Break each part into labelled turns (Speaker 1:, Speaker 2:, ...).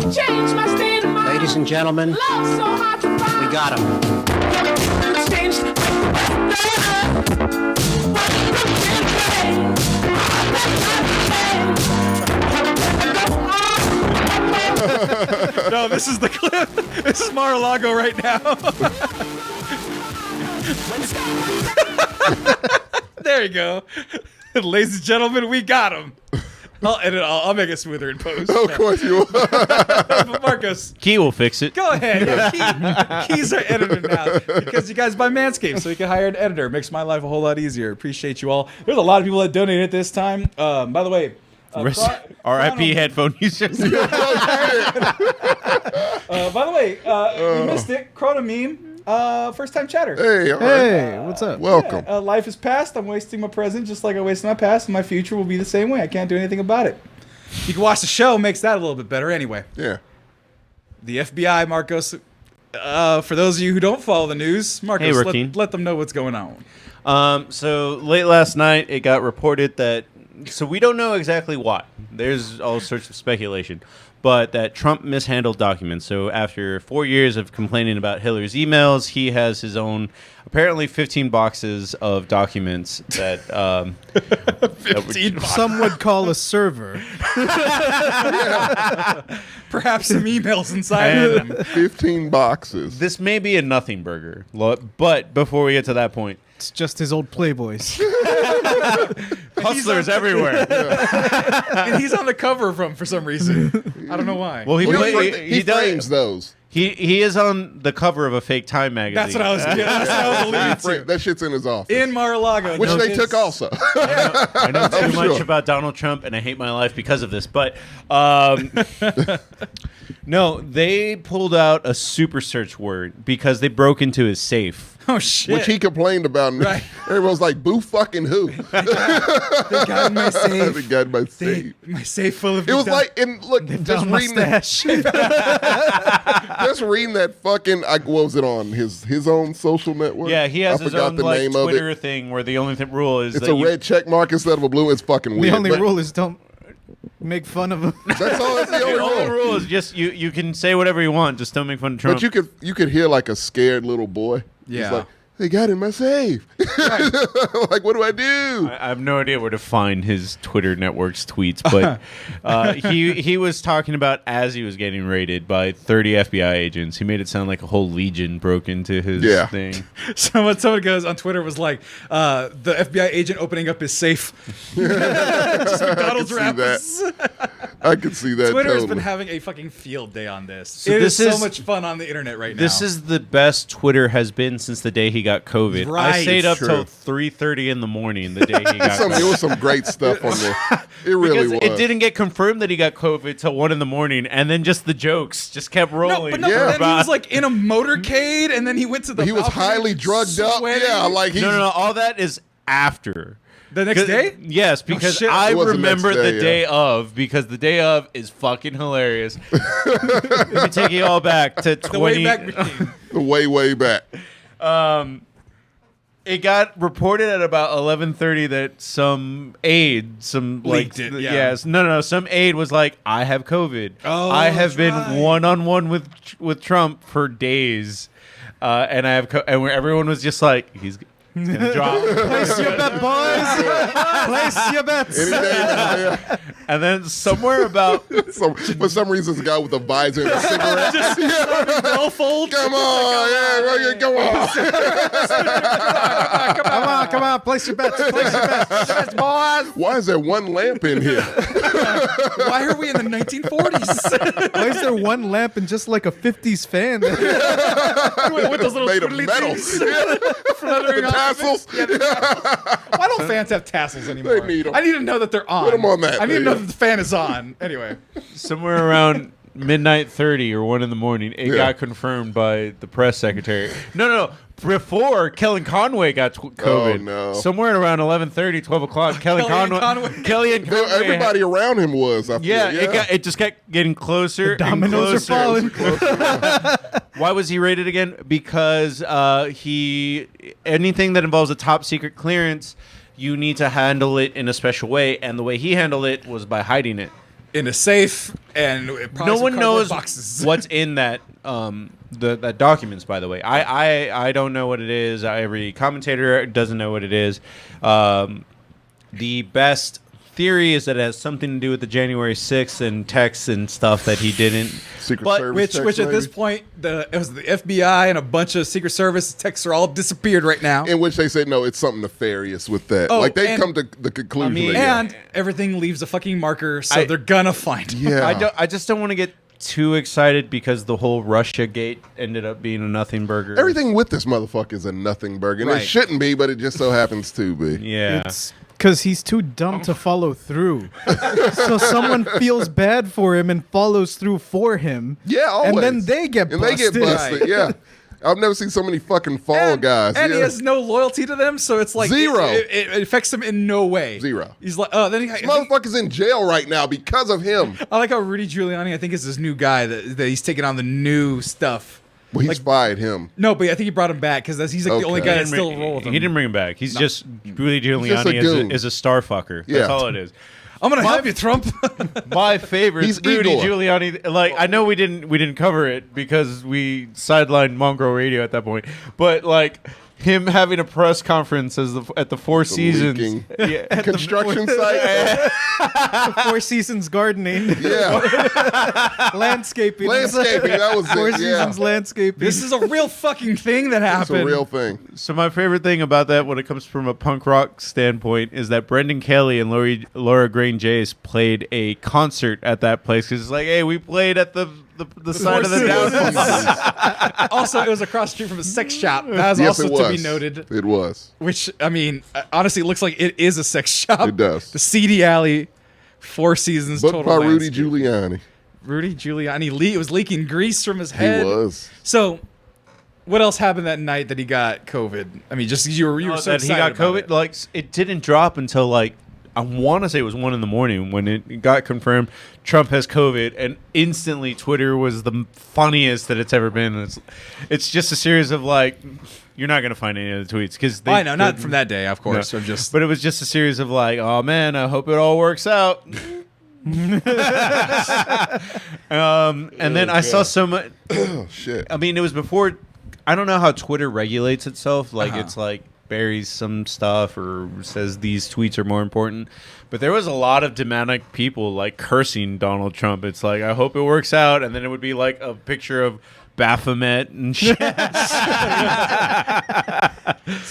Speaker 1: Ladies and gentlemen, we got him.
Speaker 2: No, this is the clip. This is Mar-a-Lago right now. There you go. Ladies and gentlemen, we got him. I'll make it smoother in post.
Speaker 3: Of course you will.
Speaker 2: Marcos.
Speaker 4: Key will fix it.
Speaker 2: Go ahead. Yeah, Key's our editor now because you guys buy Manscaped, so you can hire an editor. It makes my life a whole lot easier. Appreciate you all. There's a lot of people that donated this time. By the way,
Speaker 4: R.I.P. headphone users.
Speaker 2: By the way, you missed it. Chrono Meme, first time chatter.
Speaker 3: Hey, all right.
Speaker 5: Hey, what's up?
Speaker 3: Welcome.
Speaker 2: Life is past. I'm wasting my present just like I wasted my past, and my future will be the same way. I can't do anything about it. You can watch the show, makes that a little bit better anyway.
Speaker 3: Yeah.
Speaker 2: The FBI, Marcos. For those of you who don't follow the news, Marcos, let them know what's going on.
Speaker 4: So late last night, it got reported that. So we don't know exactly why. There's all sorts of speculation. But that Trump mishandled documents. So after 4 years of complaining about Hillary's emails, he has his own, apparently 15 boxes of documents that...
Speaker 2: 15 boxes.
Speaker 5: Some would call a server.
Speaker 2: Perhaps some emails inside of them.
Speaker 3: 15 boxes.
Speaker 4: This may be a nothing burger. But before we get to that point...
Speaker 5: It's just his old Playboys.
Speaker 4: Hustlers everywhere.
Speaker 2: And he's on the cover of them for some reason. I don't know why.
Speaker 4: Well,
Speaker 3: He
Speaker 4: he
Speaker 3: frames those.
Speaker 4: He is on the cover of a fake Time magazine.
Speaker 2: That's what I was alluding to.
Speaker 3: That shit's in his office.
Speaker 2: In Mar-a-Lago.
Speaker 3: Which they took also.
Speaker 4: I know too much
Speaker 3: sure.
Speaker 4: about Donald Trump, and I hate my life because of this. But no, they pulled out a super search word because they broke into his safe.
Speaker 2: Oh, shit.
Speaker 3: Which he complained about. And
Speaker 2: Right.
Speaker 3: Everyone's like, boo fucking who?
Speaker 2: They got in my safe.
Speaker 3: They got in my safe.
Speaker 2: My safe full of...
Speaker 3: It was like, and look, just reading
Speaker 5: Mustache.
Speaker 3: just reading that fucking, what was it on? His own social network?
Speaker 4: Yeah, he has
Speaker 3: I
Speaker 4: his
Speaker 3: forgot
Speaker 4: own
Speaker 3: the
Speaker 4: like
Speaker 3: name
Speaker 4: Twitter
Speaker 3: of it.
Speaker 4: thing where the only rule is
Speaker 3: It's
Speaker 4: that
Speaker 3: a red check mark instead of a blue. It's fucking weird.
Speaker 5: The only
Speaker 3: but
Speaker 5: rule is don't make fun of him.
Speaker 3: That's all. That's the
Speaker 4: The only
Speaker 3: only rule.
Speaker 4: rule is just you can say whatever you want, just don't make fun of Trump.
Speaker 3: But you could hear like a scared little boy.
Speaker 2: Yeah.
Speaker 3: He's like, they got in my safe. Like, what do I do?
Speaker 4: I have no idea where to find his Twitter network's tweets, but he was talking about as he was getting raided by 30 FBI agents. He made it sound like a whole legion broke into his thing.
Speaker 2: Someone goes on Twitter was like, the FBI agent opening up his safe. Just McDonald's wrappers.
Speaker 3: I could see that.
Speaker 2: Twitter has
Speaker 3: totally.
Speaker 2: been having a fucking field day on this.
Speaker 4: So
Speaker 2: It
Speaker 4: this
Speaker 2: is so
Speaker 4: is-
Speaker 2: much fun on the internet right now.
Speaker 4: This is the best Twitter has been since the day he got COVID. I
Speaker 2: Right.
Speaker 4: stayed up
Speaker 3: True.
Speaker 4: till 3:30 in the morning the day he got
Speaker 3: It
Speaker 4: COVID.
Speaker 3: was some great stuff on there. It really
Speaker 4: Because
Speaker 3: was.
Speaker 4: it didn't get confirmed that he got COVID till 1 in the morning, and then just the jokes just kept rolling.
Speaker 2: but
Speaker 3: Yeah.
Speaker 2: then he was like in a motorcade, and then he went to the
Speaker 3: He was
Speaker 2: balcony,
Speaker 3: highly drugged up.
Speaker 2: sweating.
Speaker 3: Yeah, like he's
Speaker 4: No, all that is after.
Speaker 2: The next day?
Speaker 4: Yes, because
Speaker 2: shit.
Speaker 4: I
Speaker 3: It was the
Speaker 4: remember
Speaker 3: next day,
Speaker 4: the
Speaker 3: yeah.
Speaker 4: day of, because the day of is fucking hilarious. Let me take you all back to 20.
Speaker 2: The way back machine.
Speaker 3: the way back.
Speaker 4: It got reported at about 11:30 that some aide,
Speaker 2: Leaked it, yeah.
Speaker 4: yes, some aide was like, "I have COVID.
Speaker 2: Oh,
Speaker 4: I have
Speaker 2: that's
Speaker 4: been
Speaker 2: right.
Speaker 4: one-on-one with Trump for days, and I have, and where everyone was just like, he's gonna drop."
Speaker 5: Place your bet, boys. Place your bets.
Speaker 3: Any day now, yeah.
Speaker 4: And then somewhere about
Speaker 3: So, for some reason, it's a guy with a visor and a cigarette.
Speaker 2: Bell fold.
Speaker 3: Come on, yeah, come on.
Speaker 5: Come on. Place your bets. Place your bets, boys.
Speaker 3: Why is there one lamp in here?
Speaker 2: Why are we in the 1940s?
Speaker 5: Why is there one lamp and just like a 50s fan?
Speaker 2: With those little
Speaker 3: Made of
Speaker 2: twiddly
Speaker 3: metal.
Speaker 2: things.
Speaker 3: The tassels.
Speaker 2: Why don't fans have tassels anymore?
Speaker 3: They need 'em.
Speaker 2: I need to know that they're on.
Speaker 3: 'em on that,
Speaker 2: I need to know
Speaker 3: yeah.
Speaker 2: that the fan is on. Anyway.
Speaker 4: somewhere around midnight 30 or 1 in the morning, it got confirmed by the press secretary. No. Before Kellyanne Conway got COVID.
Speaker 3: Oh, no.
Speaker 4: Somewhere around 11:30, 12 o'clock, Kellyanne Conway.
Speaker 3: Everybody around him was. I feel.
Speaker 4: Yeah, it just kept getting closer.
Speaker 5: The dominoes
Speaker 4: and
Speaker 5: are
Speaker 4: closer.
Speaker 5: falling.
Speaker 4: Why was he raided again? Because anything that involves a top secret clearance, you need to handle it in a special way, and the way he handled it was by hiding it.
Speaker 2: in a safe, and
Speaker 4: No one knows
Speaker 2: boxes.
Speaker 4: what's in that that documents. By the way, I don't know what it is. Every commentator doesn't know what it is. The best theory is that it has something to do with the January 6th and texts and stuff that he didn't.
Speaker 3: Secret
Speaker 4: But
Speaker 3: Service
Speaker 2: Which at
Speaker 3: text,
Speaker 2: this
Speaker 3: maybe?
Speaker 2: point, it was the FBI and a bunch of Secret Service texts are all disappeared right now.
Speaker 3: In which they said, no, it's something nefarious with that.
Speaker 2: Oh,
Speaker 3: like, they
Speaker 2: and-
Speaker 3: come to the conclusion
Speaker 4: I mean,
Speaker 3: that,
Speaker 2: And everything leaves a fucking marker, so
Speaker 4: I-
Speaker 2: they're gonna find it.
Speaker 3: yeah.
Speaker 4: I just don't want to get too excited because the whole Russia gate ended up being a nothing burger.
Speaker 3: Everything with this motherfucker is a nothing burger. And
Speaker 2: Right.
Speaker 3: it shouldn't be, but it just so happens to be.
Speaker 4: Yeah.
Speaker 5: It's because he's too dumb to follow through. So someone feels bad for him and follows through for him.
Speaker 3: Yeah, always.
Speaker 5: And then they get
Speaker 3: And
Speaker 5: busted.
Speaker 3: they get busted,
Speaker 2: Right.
Speaker 3: yeah. I've never seen so many fucking fall guys.
Speaker 2: And he
Speaker 3: yeah.
Speaker 2: has no loyalty to them, so it's like
Speaker 3: Zero.
Speaker 2: It affects him in no way.
Speaker 3: Zero.
Speaker 2: He's like, oh, then
Speaker 3: This motherfucker's in jail right now because of him.
Speaker 2: I like how Rudy Giuliani, I think, is this new guy that he's taking on the new stuff.
Speaker 3: Well, he's fired him.
Speaker 2: No, but I think he brought him back because he's like the only
Speaker 3: Okay.
Speaker 2: guy
Speaker 3: He
Speaker 2: that's still rolling with him.
Speaker 4: He didn't bring him back. He's just Rudy
Speaker 3: just a
Speaker 4: Giuliani
Speaker 3: goon.
Speaker 4: is a star fucker.
Speaker 3: Yeah.
Speaker 4: That's all it is.
Speaker 2: I'm gonna help you, Trump.
Speaker 4: My favorite
Speaker 3: He's
Speaker 4: Rudy
Speaker 3: Igor.
Speaker 4: Giuliani. Like, I know we didn't cover it because we sidelined Mongrel Radio at that point, but like him having a press conference at the Four Seasons.
Speaker 3: leaking.
Speaker 4: Yeah.
Speaker 3: Construction site.
Speaker 5: Four Seasons gardening,
Speaker 3: Yeah.
Speaker 5: landscaping.
Speaker 3: Landscaping. That was
Speaker 5: Four
Speaker 3: it. Yeah.
Speaker 5: Seasons landscaping.
Speaker 2: This is a real fucking thing that
Speaker 3: It's
Speaker 2: happened.
Speaker 3: a real thing.
Speaker 4: So my favorite thing about that, when it comes from a punk rock standpoint, is that Brendan Kelly and Laura Grain Jace played a concert at that place because it's like, hey, we played at the side of the
Speaker 2: Seasons.
Speaker 4: downfall.
Speaker 2: Also, it was across the street from a sex shop. That was
Speaker 3: Yes,
Speaker 2: also
Speaker 3: it was.
Speaker 2: to be noted.
Speaker 3: It was.
Speaker 2: Which, I mean, honestly, it looks like it is a sex shop.
Speaker 3: It does.
Speaker 2: The seedy alley, Four Seasons,
Speaker 3: Booked
Speaker 2: total
Speaker 3: by Rudy
Speaker 2: landscape.
Speaker 3: Giuliani.
Speaker 2: Rudy Giuliani. It was leaking grease from his
Speaker 3: He
Speaker 2: head.
Speaker 3: was.
Speaker 2: So, what else happened that night that he got COVID? I mean, just you were so
Speaker 4: That he
Speaker 2: excited
Speaker 4: got
Speaker 2: about
Speaker 4: COVID.
Speaker 2: it.
Speaker 4: Like, it didn't drop until like I want to say it was 1 a.m. when it got confirmed Trump has COVID, and instantly Twitter was the funniest that it's ever been. It's just a series of like, you're not gonna find any of the tweets because
Speaker 2: I know, not from that day, of course.
Speaker 4: No.
Speaker 2: I'm just,
Speaker 4: But it was just a series of like, oh man, I hope it all works out. And then I saw so much.
Speaker 3: Oh, shit.
Speaker 4: I mean, it was before. I don't know how Twitter regulates itself. Like,
Speaker 2: Uh-huh.
Speaker 4: it's like buries some stuff or says these tweets are more important. But there was a lot of demonic people like cursing Donald Trump. It's like, I hope it works out. And then it would be like a picture of Baphomet and shit.
Speaker 2: so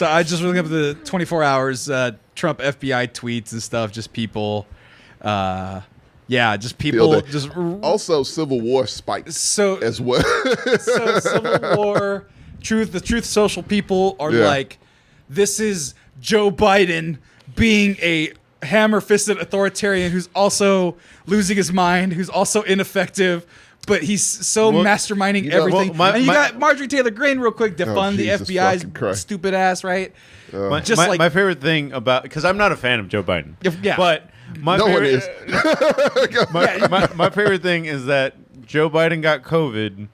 Speaker 2: I just looking up the 24 hours Trump FBI tweets and stuff. Just people, just people,
Speaker 3: Feel that.
Speaker 2: just
Speaker 3: Also, Civil War spiked
Speaker 2: so
Speaker 3: as well.
Speaker 2: so Civil War, the Truth Social people are
Speaker 3: Yeah.
Speaker 2: like, this is Joe Biden being a hammer-fisted authoritarian who's also losing his mind, who's also ineffective, but he's so
Speaker 4: Well,
Speaker 2: masterminding
Speaker 3: you know,
Speaker 2: everything.
Speaker 4: well,
Speaker 2: and you got Marjorie Taylor Greene real quick defund the
Speaker 3: Jesus
Speaker 2: FBI's
Speaker 3: fucking Christ.
Speaker 2: stupid ass, right?
Speaker 4: My,
Speaker 2: Just
Speaker 4: my,
Speaker 2: like-
Speaker 4: my favorite thing about, because I'm not a fan of Joe Biden.
Speaker 2: Yeah.
Speaker 4: But my
Speaker 3: No one
Speaker 4: favorite,
Speaker 3: is.
Speaker 4: my favorite thing is that Joe Biden got COVID.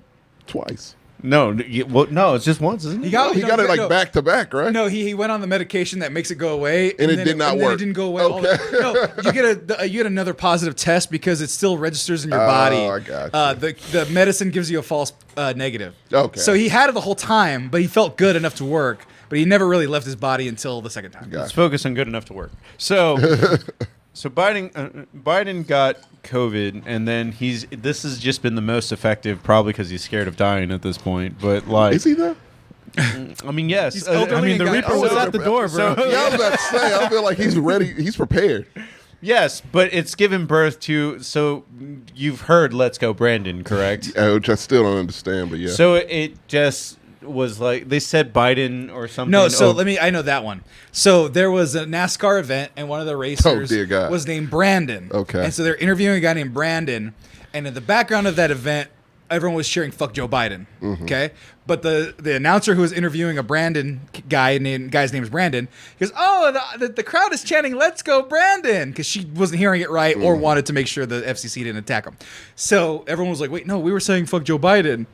Speaker 3: Twice.
Speaker 4: No, no, it's just once, isn't it?
Speaker 2: He got,
Speaker 3: He got it like back to back, right?
Speaker 2: No, he went on the medication that makes it go away,
Speaker 3: And it
Speaker 2: then
Speaker 3: did not
Speaker 2: and then
Speaker 3: work.
Speaker 2: It didn't go away.
Speaker 3: Okay.
Speaker 2: No, you get another positive test because it still registers in your
Speaker 3: Oh,
Speaker 2: body.
Speaker 3: I got you.
Speaker 2: The medicine gives you a false negative.
Speaker 3: Okay.
Speaker 2: So he had it the whole time, but he felt good enough to work. But he never really left his body until the second time.
Speaker 3: Got
Speaker 4: Let's focus on good enough to work. So, Biden got COVID, and then this has just been the most effective, probably because he's scared of dying at this point. But like,
Speaker 3: Is he though?
Speaker 4: I mean, yes.
Speaker 2: He's
Speaker 4: I
Speaker 2: elderly
Speaker 4: mean, the
Speaker 2: and got-
Speaker 4: Reaper was
Speaker 2: so-
Speaker 4: at the door, bro.
Speaker 3: Yeah, I was about to say. I feel like he's ready. He's prepared.
Speaker 4: Yes, but it's given birth to. So you've heard "Let's Go, Brandon," correct?
Speaker 3: Which I still don't understand, but yeah.
Speaker 4: So it just was like they said Biden or something.
Speaker 2: No, so
Speaker 4: Oh,
Speaker 2: I know that one. So there was a NASCAR event, and one of the racers
Speaker 3: dear God.
Speaker 2: was named Brandon.
Speaker 3: Okay.
Speaker 2: And so they're interviewing a guy named Brandon, and in the background of that event, everyone was cheering "Fuck Joe Biden."
Speaker 3: Mm-hmm.
Speaker 2: Okay, but the announcer who was interviewing a Brandon guy's name is Brandon. He goes, "Oh, the crowd is chanting "Let's go, Brandon," because she wasn't hearing it right or wanted to make sure the FCC didn't attack him. So everyone was like, "Wait, no, we were saying fuck Joe Biden."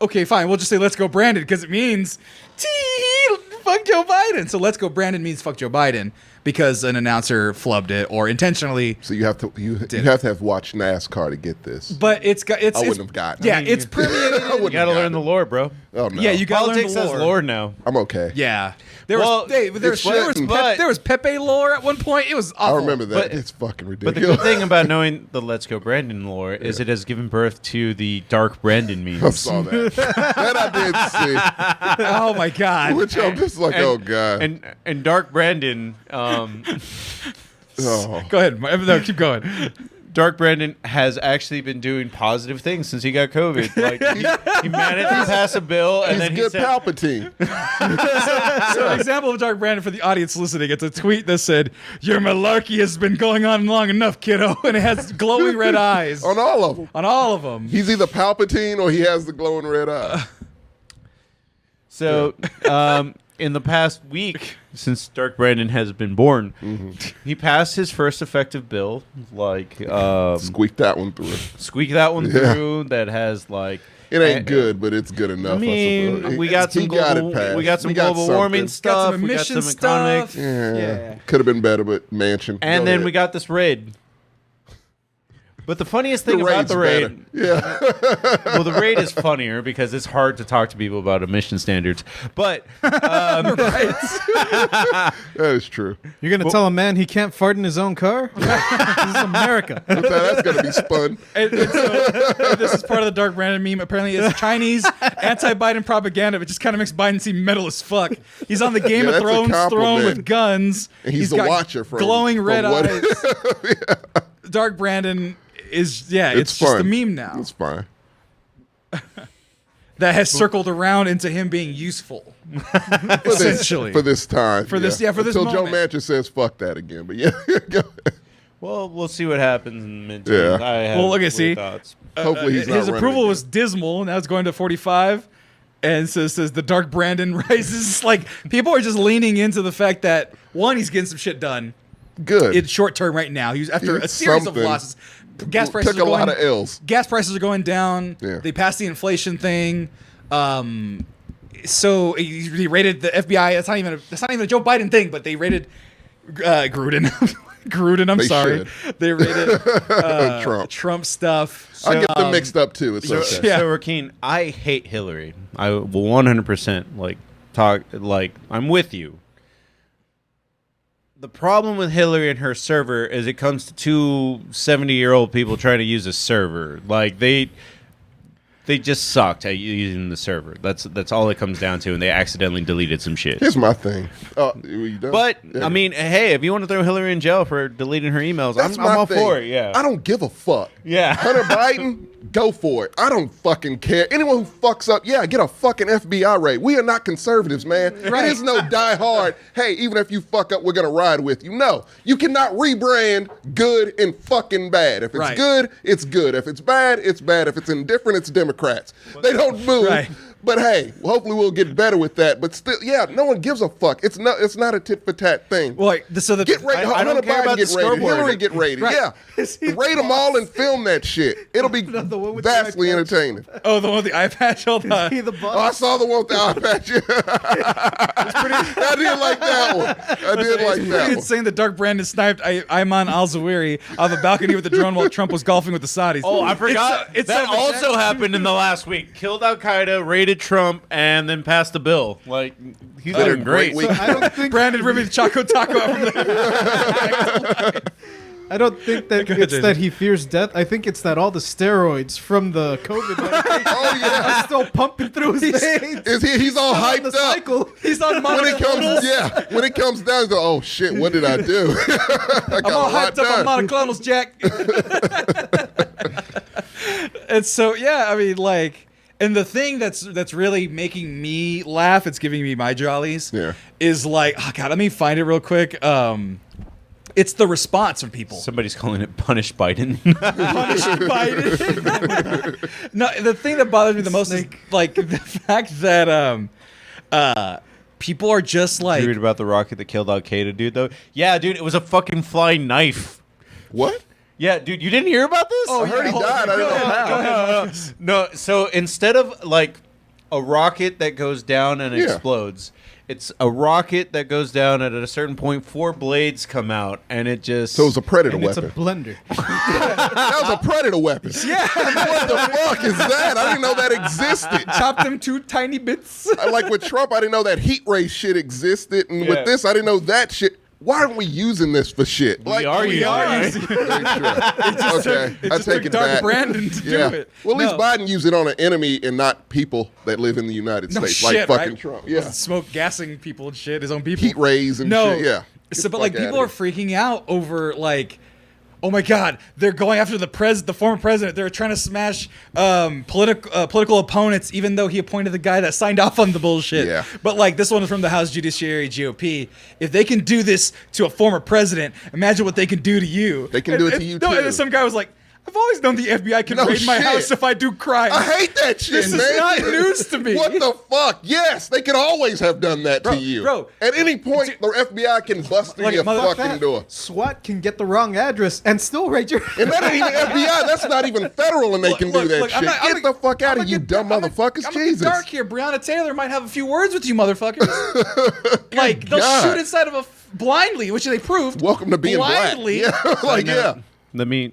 Speaker 2: Okay, fine. We'll just say "Let's go, Brandon" because it means fuck Joe Biden. So "Let's go, Brandon" means fuck Joe Biden. because an announcer flubbed it or intentionally.
Speaker 3: So you have to have watched NASCAR to get this.
Speaker 2: But it's
Speaker 3: I wouldn't have gotten.
Speaker 2: Yeah,
Speaker 3: it.
Speaker 2: it's permeated.
Speaker 4: You got to learn the lore, bro.
Speaker 3: Oh no.
Speaker 2: Yeah, you got to learn
Speaker 4: Politics
Speaker 2: the
Speaker 4: has
Speaker 2: lore.
Speaker 4: lore now.
Speaker 3: I'm okay.
Speaker 2: Yeah, there
Speaker 3: it's
Speaker 2: was Pepe lore at one point. It was
Speaker 3: I
Speaker 2: awful.
Speaker 3: remember that.
Speaker 4: But-
Speaker 3: It's fucking
Speaker 4: But the
Speaker 3: ridiculous.
Speaker 4: good thing about knowing the Let's Go Brandon lore is it has given birth to the Dark Brandon
Speaker 3: I
Speaker 4: memes.
Speaker 3: saw that. That I did see.
Speaker 2: Oh my god.
Speaker 3: Which I'm just like, oh god.
Speaker 4: And Dark Brandon,
Speaker 3: oh.
Speaker 2: Go ahead. No, keep going.
Speaker 4: Dark Brandon has actually been doing positive things since he got COVID. Like he managed to pass a bill, and
Speaker 3: He's
Speaker 4: then he
Speaker 3: good
Speaker 4: said,
Speaker 3: Palpatine.
Speaker 2: So an example of Dark Brandon for the audience listening, it's a tweet that said, "Your malarkey has been going on long enough, kiddo," and it has glowing red eyes
Speaker 3: On all of them.
Speaker 2: on all of them.
Speaker 3: He's either Palpatine or he has the glowing red eye.
Speaker 4: So, in the past week, since Dark Brandon has been born, he passed his first effective bill. Like,
Speaker 3: Squeak that one through.
Speaker 4: squeak that one
Speaker 3: Yeah.
Speaker 4: through. That has like.
Speaker 3: It ain't good, but it's good enough.
Speaker 4: I mean,
Speaker 3: suppose.
Speaker 4: we got
Speaker 3: He
Speaker 4: some
Speaker 3: got
Speaker 4: global,
Speaker 3: it passed.
Speaker 4: we got some
Speaker 3: We got
Speaker 4: global
Speaker 3: something.
Speaker 4: warming
Speaker 2: Got
Speaker 4: stuff.
Speaker 2: some
Speaker 4: We got
Speaker 2: emission
Speaker 4: some
Speaker 2: stuff.
Speaker 4: economics,
Speaker 3: Yeah. Could have been better, but mansion.
Speaker 4: and
Speaker 3: Go
Speaker 4: then
Speaker 3: ahead.
Speaker 4: we got this raid. But the funniest thing about
Speaker 3: raid's
Speaker 4: the raid,
Speaker 3: better. Yeah.
Speaker 4: well, the raid is funnier because it's hard to talk to people about emission standards. But
Speaker 3: That is true.
Speaker 5: You're gonna tell a man he can't fart in his own car? This is America.
Speaker 3: That's how that's gonna be spun.
Speaker 2: And so, this is part of the Dark Brandon meme. Apparently, it's Chinese anti-Biden propaganda. It just kind of makes Biden seem metal as fuck. He's on the Game
Speaker 3: Yeah,
Speaker 2: of
Speaker 3: that's a
Speaker 2: Thrones throne
Speaker 3: compliment.
Speaker 2: with guns.
Speaker 3: And he's the
Speaker 2: got
Speaker 3: watcher from
Speaker 2: glowing red
Speaker 3: what-
Speaker 2: eyes. Dark Brandon is it's just
Speaker 3: fun.
Speaker 2: a meme now
Speaker 3: It's fine.
Speaker 2: that has circled around into him being useful. Essentially.
Speaker 3: For this time.
Speaker 2: For this
Speaker 3: Until
Speaker 2: moment.
Speaker 3: Joe Manchin says fuck that again. But yeah. Go ahead.
Speaker 4: well, we'll see what happens in the midterms.
Speaker 3: Yeah.
Speaker 4: I have
Speaker 2: Well, look at
Speaker 4: weird
Speaker 2: see.
Speaker 4: thoughts.
Speaker 3: Hopefully he's not
Speaker 2: His
Speaker 3: running
Speaker 2: approval
Speaker 3: again.
Speaker 2: was dismal. Now it's going to 45. And says the Dark Brandon rises. Like, people are just leaning into the fact that, one, he's getting some shit done.
Speaker 3: good.
Speaker 2: In short term right now. He was after a
Speaker 3: It's
Speaker 2: series
Speaker 3: something.
Speaker 2: of losses. Gas prices
Speaker 3: Took a
Speaker 2: are going,
Speaker 3: lot of L's.
Speaker 2: Gas prices are going down.
Speaker 3: Yeah.
Speaker 2: They passed the inflation thing. So he rated the FBI. That's not even a Joe Biden thing, but they rated Gruden. Gruden, I'm
Speaker 3: They
Speaker 2: sorry.
Speaker 3: should.
Speaker 2: They rated
Speaker 3: Trump
Speaker 2: stuff.
Speaker 3: I get them mixed up too. It's
Speaker 4: So,
Speaker 3: okay.
Speaker 2: Yeah.
Speaker 4: so Rakeen, I hate Hillary. I will 100% I'm with you. The problem with Hillary and her server is it comes to two 70-year-old people trying to use a server. Like they just sucked at using the server. That's all it comes down to, and they accidentally deleted some shit.
Speaker 3: Here's my thing. Were you done?
Speaker 4: But
Speaker 3: Yeah.
Speaker 4: I mean, hey, if you want to throw Hillary in jail for deleting her emails,
Speaker 3: That's
Speaker 4: I'm
Speaker 3: my
Speaker 4: all
Speaker 3: thing.
Speaker 4: for it. Yeah,
Speaker 3: I don't give a fuck.
Speaker 4: Yeah.
Speaker 3: Hunter Biden, go for it. I don't fucking care. Anyone who fucks up, yeah, get a fucking FBI raid. We are not conservatives, man.
Speaker 2: Right.
Speaker 3: It is no die hard. Hey, even if you fuck up, we're gonna ride with you. No, you cannot rebrand good and fucking bad. If it's
Speaker 2: Right.
Speaker 3: good, it's good. If it's bad, it's bad. If it's indifferent, it's Democrats. They don't move.
Speaker 2: Right.
Speaker 3: But hey, hopefully we'll get better with that. But still, yeah, no one gives a fuck. It's not a tit for tat thing.
Speaker 2: Well, so the
Speaker 3: Get raided.
Speaker 4: I don't
Speaker 3: Hunter
Speaker 4: care
Speaker 3: Biden
Speaker 4: about
Speaker 3: get
Speaker 4: the
Speaker 3: raided.
Speaker 4: scoreboard.
Speaker 3: Hillary get raided.
Speaker 2: Right.
Speaker 3: Yeah.
Speaker 2: Is he
Speaker 3: Raid them all and film that shit. It'll be
Speaker 5: The one with the
Speaker 3: vastly
Speaker 5: eye patch.
Speaker 3: entertaining.
Speaker 2: oh, the one with the eye patch. Hold on.
Speaker 5: He the
Speaker 3: Oh, I
Speaker 5: boss.
Speaker 3: saw the one with the eye patch. I did like that one. I did like that
Speaker 2: It's
Speaker 3: one.
Speaker 2: saying that Dark Brandon sniped Ayman al-Zawahiri off a balcony with a drone while Trump was golfing with the Saudis.
Speaker 4: Oh, I forgot.
Speaker 2: It's
Speaker 4: that
Speaker 2: so
Speaker 4: also happened in the last week. Killed Al Qaeda, raided Trump, and then passed the bill. Like he's
Speaker 3: Had a
Speaker 4: doing great.
Speaker 3: week.
Speaker 5: I don't think
Speaker 2: Brandon ripping Choco Taco out from the
Speaker 5: I don't think that
Speaker 2: ahead,
Speaker 5: it's
Speaker 2: Jason.
Speaker 5: that he fears death. I think it's that all the steroids from the COVID medication
Speaker 3: Oh yeah.
Speaker 5: are still pumping through his veins.
Speaker 3: He's all
Speaker 5: On
Speaker 3: hyped
Speaker 5: the
Speaker 3: up.
Speaker 5: cycle.
Speaker 2: He's on
Speaker 3: When it
Speaker 2: monoclonals.
Speaker 3: when it comes down, he's like, oh shit, what did I do? I got
Speaker 2: I'm all
Speaker 3: a lot
Speaker 2: hyped up on
Speaker 3: done.
Speaker 2: monoclonals, Jack. And so, yeah, I mean, like, and the thing that's really making me laugh, it's giving me my jollies,
Speaker 3: Yeah.
Speaker 2: is like, oh god, let me find it real quick. It's the response from people.
Speaker 4: Somebody's calling it "Punish Biden."
Speaker 2: Punish Biden. No, the thing that bothers me the most is like the fact that people are just like,
Speaker 4: Did you read about the rocket that killed Al Qaeda, dude? Though, yeah, dude, it was a fucking flying knife.
Speaker 3: What?
Speaker 4: Yeah, dude, you didn't hear about this?
Speaker 2: Oh,
Speaker 3: I heard he died. I didn't know how.
Speaker 4: No. So instead of like a rocket that goes down and
Speaker 3: Yeah.
Speaker 4: explodes. It's a rocket that goes down, and at a certain point, 4 blades come out, and it just...
Speaker 3: So it was a predator
Speaker 5: And it's a
Speaker 3: weapon.
Speaker 5: blender.
Speaker 3: That was a predator weapon.
Speaker 2: Yeah,
Speaker 3: What the fuck is that? I didn't know that existed.
Speaker 2: chop them 2 tiny bits.
Speaker 3: Like with Trump, I didn't know that heat ray shit existed, and
Speaker 4: Yeah.
Speaker 3: with this, I didn't know that shit. Why aren't we using this for shit?
Speaker 4: We are
Speaker 2: we are using
Speaker 3: Very true. Okay,
Speaker 2: It
Speaker 3: I
Speaker 2: just
Speaker 3: take
Speaker 2: took
Speaker 3: it
Speaker 2: Dark
Speaker 3: back.
Speaker 2: Brandon to
Speaker 3: Yeah.
Speaker 2: do it.
Speaker 3: Well, at least
Speaker 2: No.
Speaker 3: Biden used it on an enemy and not people that live in the United
Speaker 2: No
Speaker 3: States,
Speaker 2: shit,
Speaker 3: like fucking
Speaker 2: right?
Speaker 3: Trump. Yeah,
Speaker 2: Smoke gassing people and shit, his own people.
Speaker 3: heat rays and
Speaker 2: No.
Speaker 3: shit. Yeah. Get
Speaker 2: So,
Speaker 3: the
Speaker 2: but like
Speaker 3: fuck
Speaker 2: people
Speaker 3: outta
Speaker 2: are freaking out over like, oh my god, they're going after the former president. They're trying to smash political opponents, even though he appointed the guy that signed off on the bullshit.
Speaker 3: Yeah.
Speaker 2: But like this one is from the House Judiciary GOP. If they can do this to a former president, imagine what they can do to you.
Speaker 3: They can do it to you,
Speaker 2: no,
Speaker 3: too.
Speaker 2: And then some guy was like, I've always known the FBI can
Speaker 3: No
Speaker 2: raid my
Speaker 3: shit.
Speaker 2: house if I do crime.
Speaker 3: I hate that shit,
Speaker 2: This
Speaker 3: man.
Speaker 2: is not news to me.
Speaker 3: What the fuck? Yes, they could always have done that
Speaker 2: Bro,
Speaker 3: to you.
Speaker 2: bro.
Speaker 3: At any point, the FBI can bust through
Speaker 2: Like,
Speaker 3: your
Speaker 2: mother-
Speaker 3: fucking door.
Speaker 5: SWAT can get the wrong address and still raid your.
Speaker 3: And that ain't even FBI. That's not even federal, and they can do that shit. Get the fuck out of you, dumb motherfuckers.
Speaker 2: I'm
Speaker 3: Jesus.
Speaker 2: dark here. Breonna Taylor might have a few words with you, motherfuckers. Like they'll
Speaker 3: God.
Speaker 2: shoot inside of a blindly, which they proved.
Speaker 3: Welcome to being
Speaker 2: blindly.
Speaker 3: black. Yeah, like yeah.
Speaker 4: Let me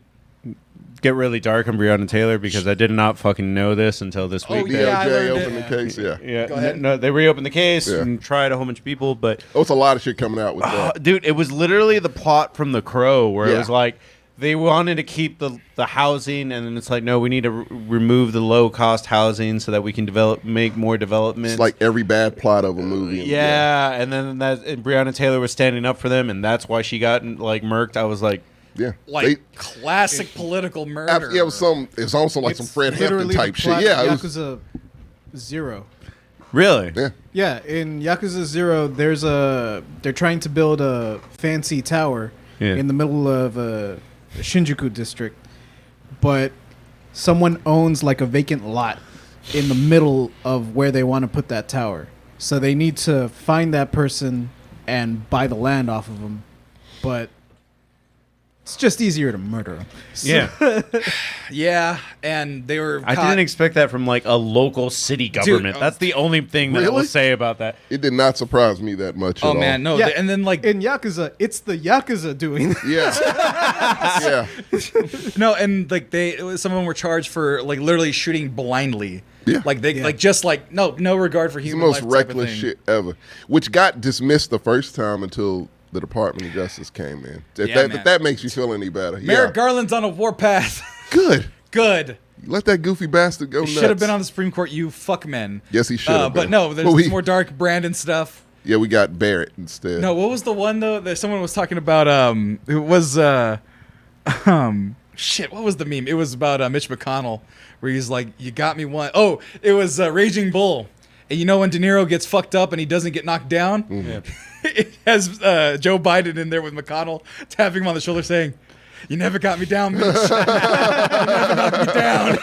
Speaker 4: get really dark on Breonna Taylor because I did not fucking know this until this week.
Speaker 2: Oh, yeah, I
Speaker 3: DOJ
Speaker 2: learned
Speaker 3: opened
Speaker 2: it.
Speaker 3: the case. Yeah.
Speaker 4: Yeah,
Speaker 2: Go ahead.
Speaker 4: no, they reopened the case
Speaker 3: Yeah.
Speaker 4: and tried a whole bunch of people, but
Speaker 3: Oh, it's a lot of shit coming out with that.
Speaker 4: dude, it was literally the plot from The Crow, where it
Speaker 3: Yeah.
Speaker 4: was like they wanted to keep the housing, and then it's like, no, we need to remove the low cost housing so that we can make more development.
Speaker 3: It's like every bad plot of a movie.
Speaker 4: yeah, and then and Breonna Taylor was standing up for them, and that's why she got like murked. I was like,
Speaker 3: Yeah.
Speaker 2: Like classic political murder.
Speaker 3: Yeah, it was also like some Fred Hampton
Speaker 5: Literally
Speaker 3: type
Speaker 5: the
Speaker 3: shit.
Speaker 5: plot
Speaker 3: Yeah,
Speaker 5: of
Speaker 3: it was,
Speaker 5: Yakuza 0.
Speaker 4: really?
Speaker 3: yeah.
Speaker 5: Yeah, in Yakuza 0, they're trying to build a fancy tower
Speaker 4: Yeah.
Speaker 5: in the middle of Shinjuku district, but someone owns like a vacant lot in the middle of where they want to put that tower. So they need to find that person and buy the land off of them, but it's just easier to murder them.
Speaker 4: Yeah.
Speaker 2: Yeah, and they were.
Speaker 4: I
Speaker 2: caught-
Speaker 4: didn't expect that from like a local city government.
Speaker 2: oh,
Speaker 4: That's the only thing that I will
Speaker 3: Really?
Speaker 4: say about that.
Speaker 3: It did not surprise me that much
Speaker 2: Oh
Speaker 3: at
Speaker 2: man, no.
Speaker 5: Yeah.
Speaker 2: And then like
Speaker 5: In Yakuza, it's the Yakuza doing it.
Speaker 3: all. Yeah. Yeah.
Speaker 2: no, and like some of them were charged for like literally shooting blindly.
Speaker 3: Yeah.
Speaker 2: Like they like just like no regard for
Speaker 3: It's the
Speaker 2: human
Speaker 3: most
Speaker 2: life type of
Speaker 3: reckless
Speaker 2: thing.
Speaker 3: shit ever. Which got dismissed the first time until the Department of Justice came in. If,
Speaker 2: Yeah,
Speaker 3: if
Speaker 2: man.
Speaker 3: that makes you feel any better.
Speaker 2: Merrick
Speaker 3: Yeah.
Speaker 2: Garland's on a warpath.
Speaker 3: Good.
Speaker 2: Good.
Speaker 3: Let that goofy bastard go
Speaker 2: He
Speaker 3: nuts.
Speaker 2: should have been on the Supreme Court, you fuck men.
Speaker 3: Yes, he should have
Speaker 2: But
Speaker 3: been.
Speaker 2: no, there's
Speaker 3: But we-
Speaker 2: more dark Brandon stuff.
Speaker 3: Yeah, we got Barrett instead.
Speaker 2: No, what was the one though that someone was talking about? It was shit. What was the meme? It was about Mitch McConnell, where he's like, "You got me one." Oh, it was Raging Bull. And you know when De Niro gets fucked up and he doesn't get knocked down, it has Joe Biden in there with McConnell tapping him on the shoulder, saying, "You never got me down, Mitch. You never knocked me down."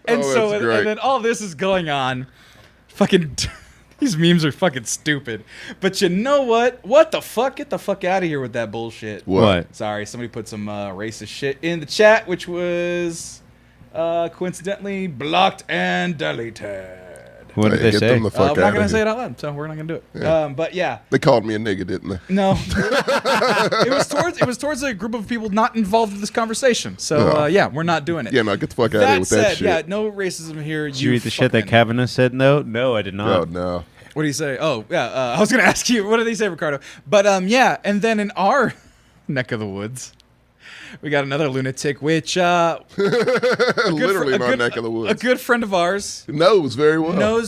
Speaker 2: And
Speaker 3: Oh,
Speaker 2: so,
Speaker 3: that's great.
Speaker 2: and then all this is going on. Fucking. These memes are fucking stupid. But you know what? What the fuck? Get the fuck out of here with that bullshit.
Speaker 3: What?
Speaker 2: Sorry, somebody put some racist shit in the chat, which was coincidentally blocked and deleted.
Speaker 4: What did
Speaker 3: Hey,
Speaker 4: they
Speaker 3: get
Speaker 4: say?
Speaker 3: them the fuck
Speaker 2: We're not
Speaker 3: out
Speaker 2: gonna
Speaker 3: of
Speaker 2: say
Speaker 3: here.
Speaker 2: it out loud, so we're not gonna do it.
Speaker 3: Yeah.
Speaker 2: But yeah,
Speaker 3: They called me a nigga, didn't they?
Speaker 2: no, it was towards a group of people not involved in this conversation. So
Speaker 3: Oh.
Speaker 2: yeah, we're not doing it.
Speaker 3: Yeah, no, get the fuck out of here
Speaker 2: That
Speaker 3: with
Speaker 2: said,
Speaker 3: that shit.
Speaker 2: yeah, no racism here.
Speaker 4: Did you read the shit that
Speaker 2: fuckmen.
Speaker 4: Kavanaugh said? No, I did
Speaker 3: Oh,
Speaker 4: not.
Speaker 3: no.
Speaker 2: What do you say? Oh, yeah. I was going to ask you, what did they say, Ricardo? But yeah, and then in our neck of the woods, we got another lunatic, which
Speaker 3: Literally in our neck of the
Speaker 2: a
Speaker 3: woods.
Speaker 2: good friend of ours
Speaker 3: Knows very well.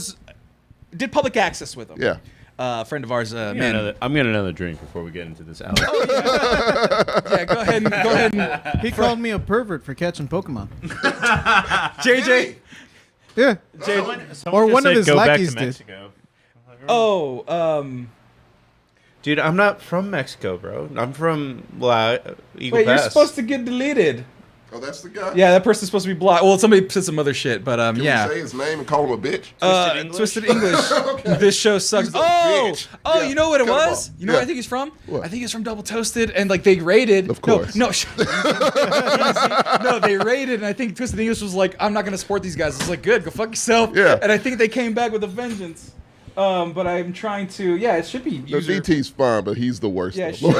Speaker 2: did public access with him.
Speaker 3: Yeah.
Speaker 2: Friend of ours,
Speaker 4: I'm
Speaker 2: man.
Speaker 4: getting another drink before we get into this. Alex.
Speaker 2: Yeah, go ahead and
Speaker 5: He called me a pervert for catching Pokemon.
Speaker 2: JJ.
Speaker 5: Yeah.
Speaker 4: Someone
Speaker 5: Or
Speaker 4: just
Speaker 5: one of
Speaker 4: said
Speaker 5: his
Speaker 4: go back to
Speaker 5: lackeys did.
Speaker 4: Mexico.
Speaker 2: Oh,
Speaker 4: Dude, I'm not from Mexico, bro. I'm from Eagle
Speaker 2: wait,
Speaker 4: Pass.
Speaker 2: you're supposed to get deleted.
Speaker 3: Oh, that's the guy?
Speaker 2: Yeah, that person's supposed to be blocked. Well, somebody said some other shit, but
Speaker 3: Can
Speaker 2: yeah.
Speaker 3: we say his name and call him a bitch?
Speaker 2: Twisted English. This show sucks.
Speaker 3: He's a
Speaker 2: Oh,
Speaker 3: bitch.
Speaker 2: oh,
Speaker 3: Yeah,
Speaker 2: you know what it
Speaker 3: cut him
Speaker 2: was?
Speaker 3: off.
Speaker 2: You know
Speaker 3: Yeah.
Speaker 2: where I think he's from?
Speaker 3: What?
Speaker 2: I think he's from Double Toasted, and like they rated.
Speaker 3: Of course.
Speaker 2: No, no, they rated, and I think Twisted English was like, I'm not gonna support these guys. It's like, good, go fuck yourself.
Speaker 3: Yeah.
Speaker 2: And I think they came back with a vengeance. But I'm trying to. Yeah, it should be.
Speaker 3: The
Speaker 2: User,
Speaker 3: DT's fine, but he's the worst.
Speaker 2: Yeah,
Speaker 3: of them.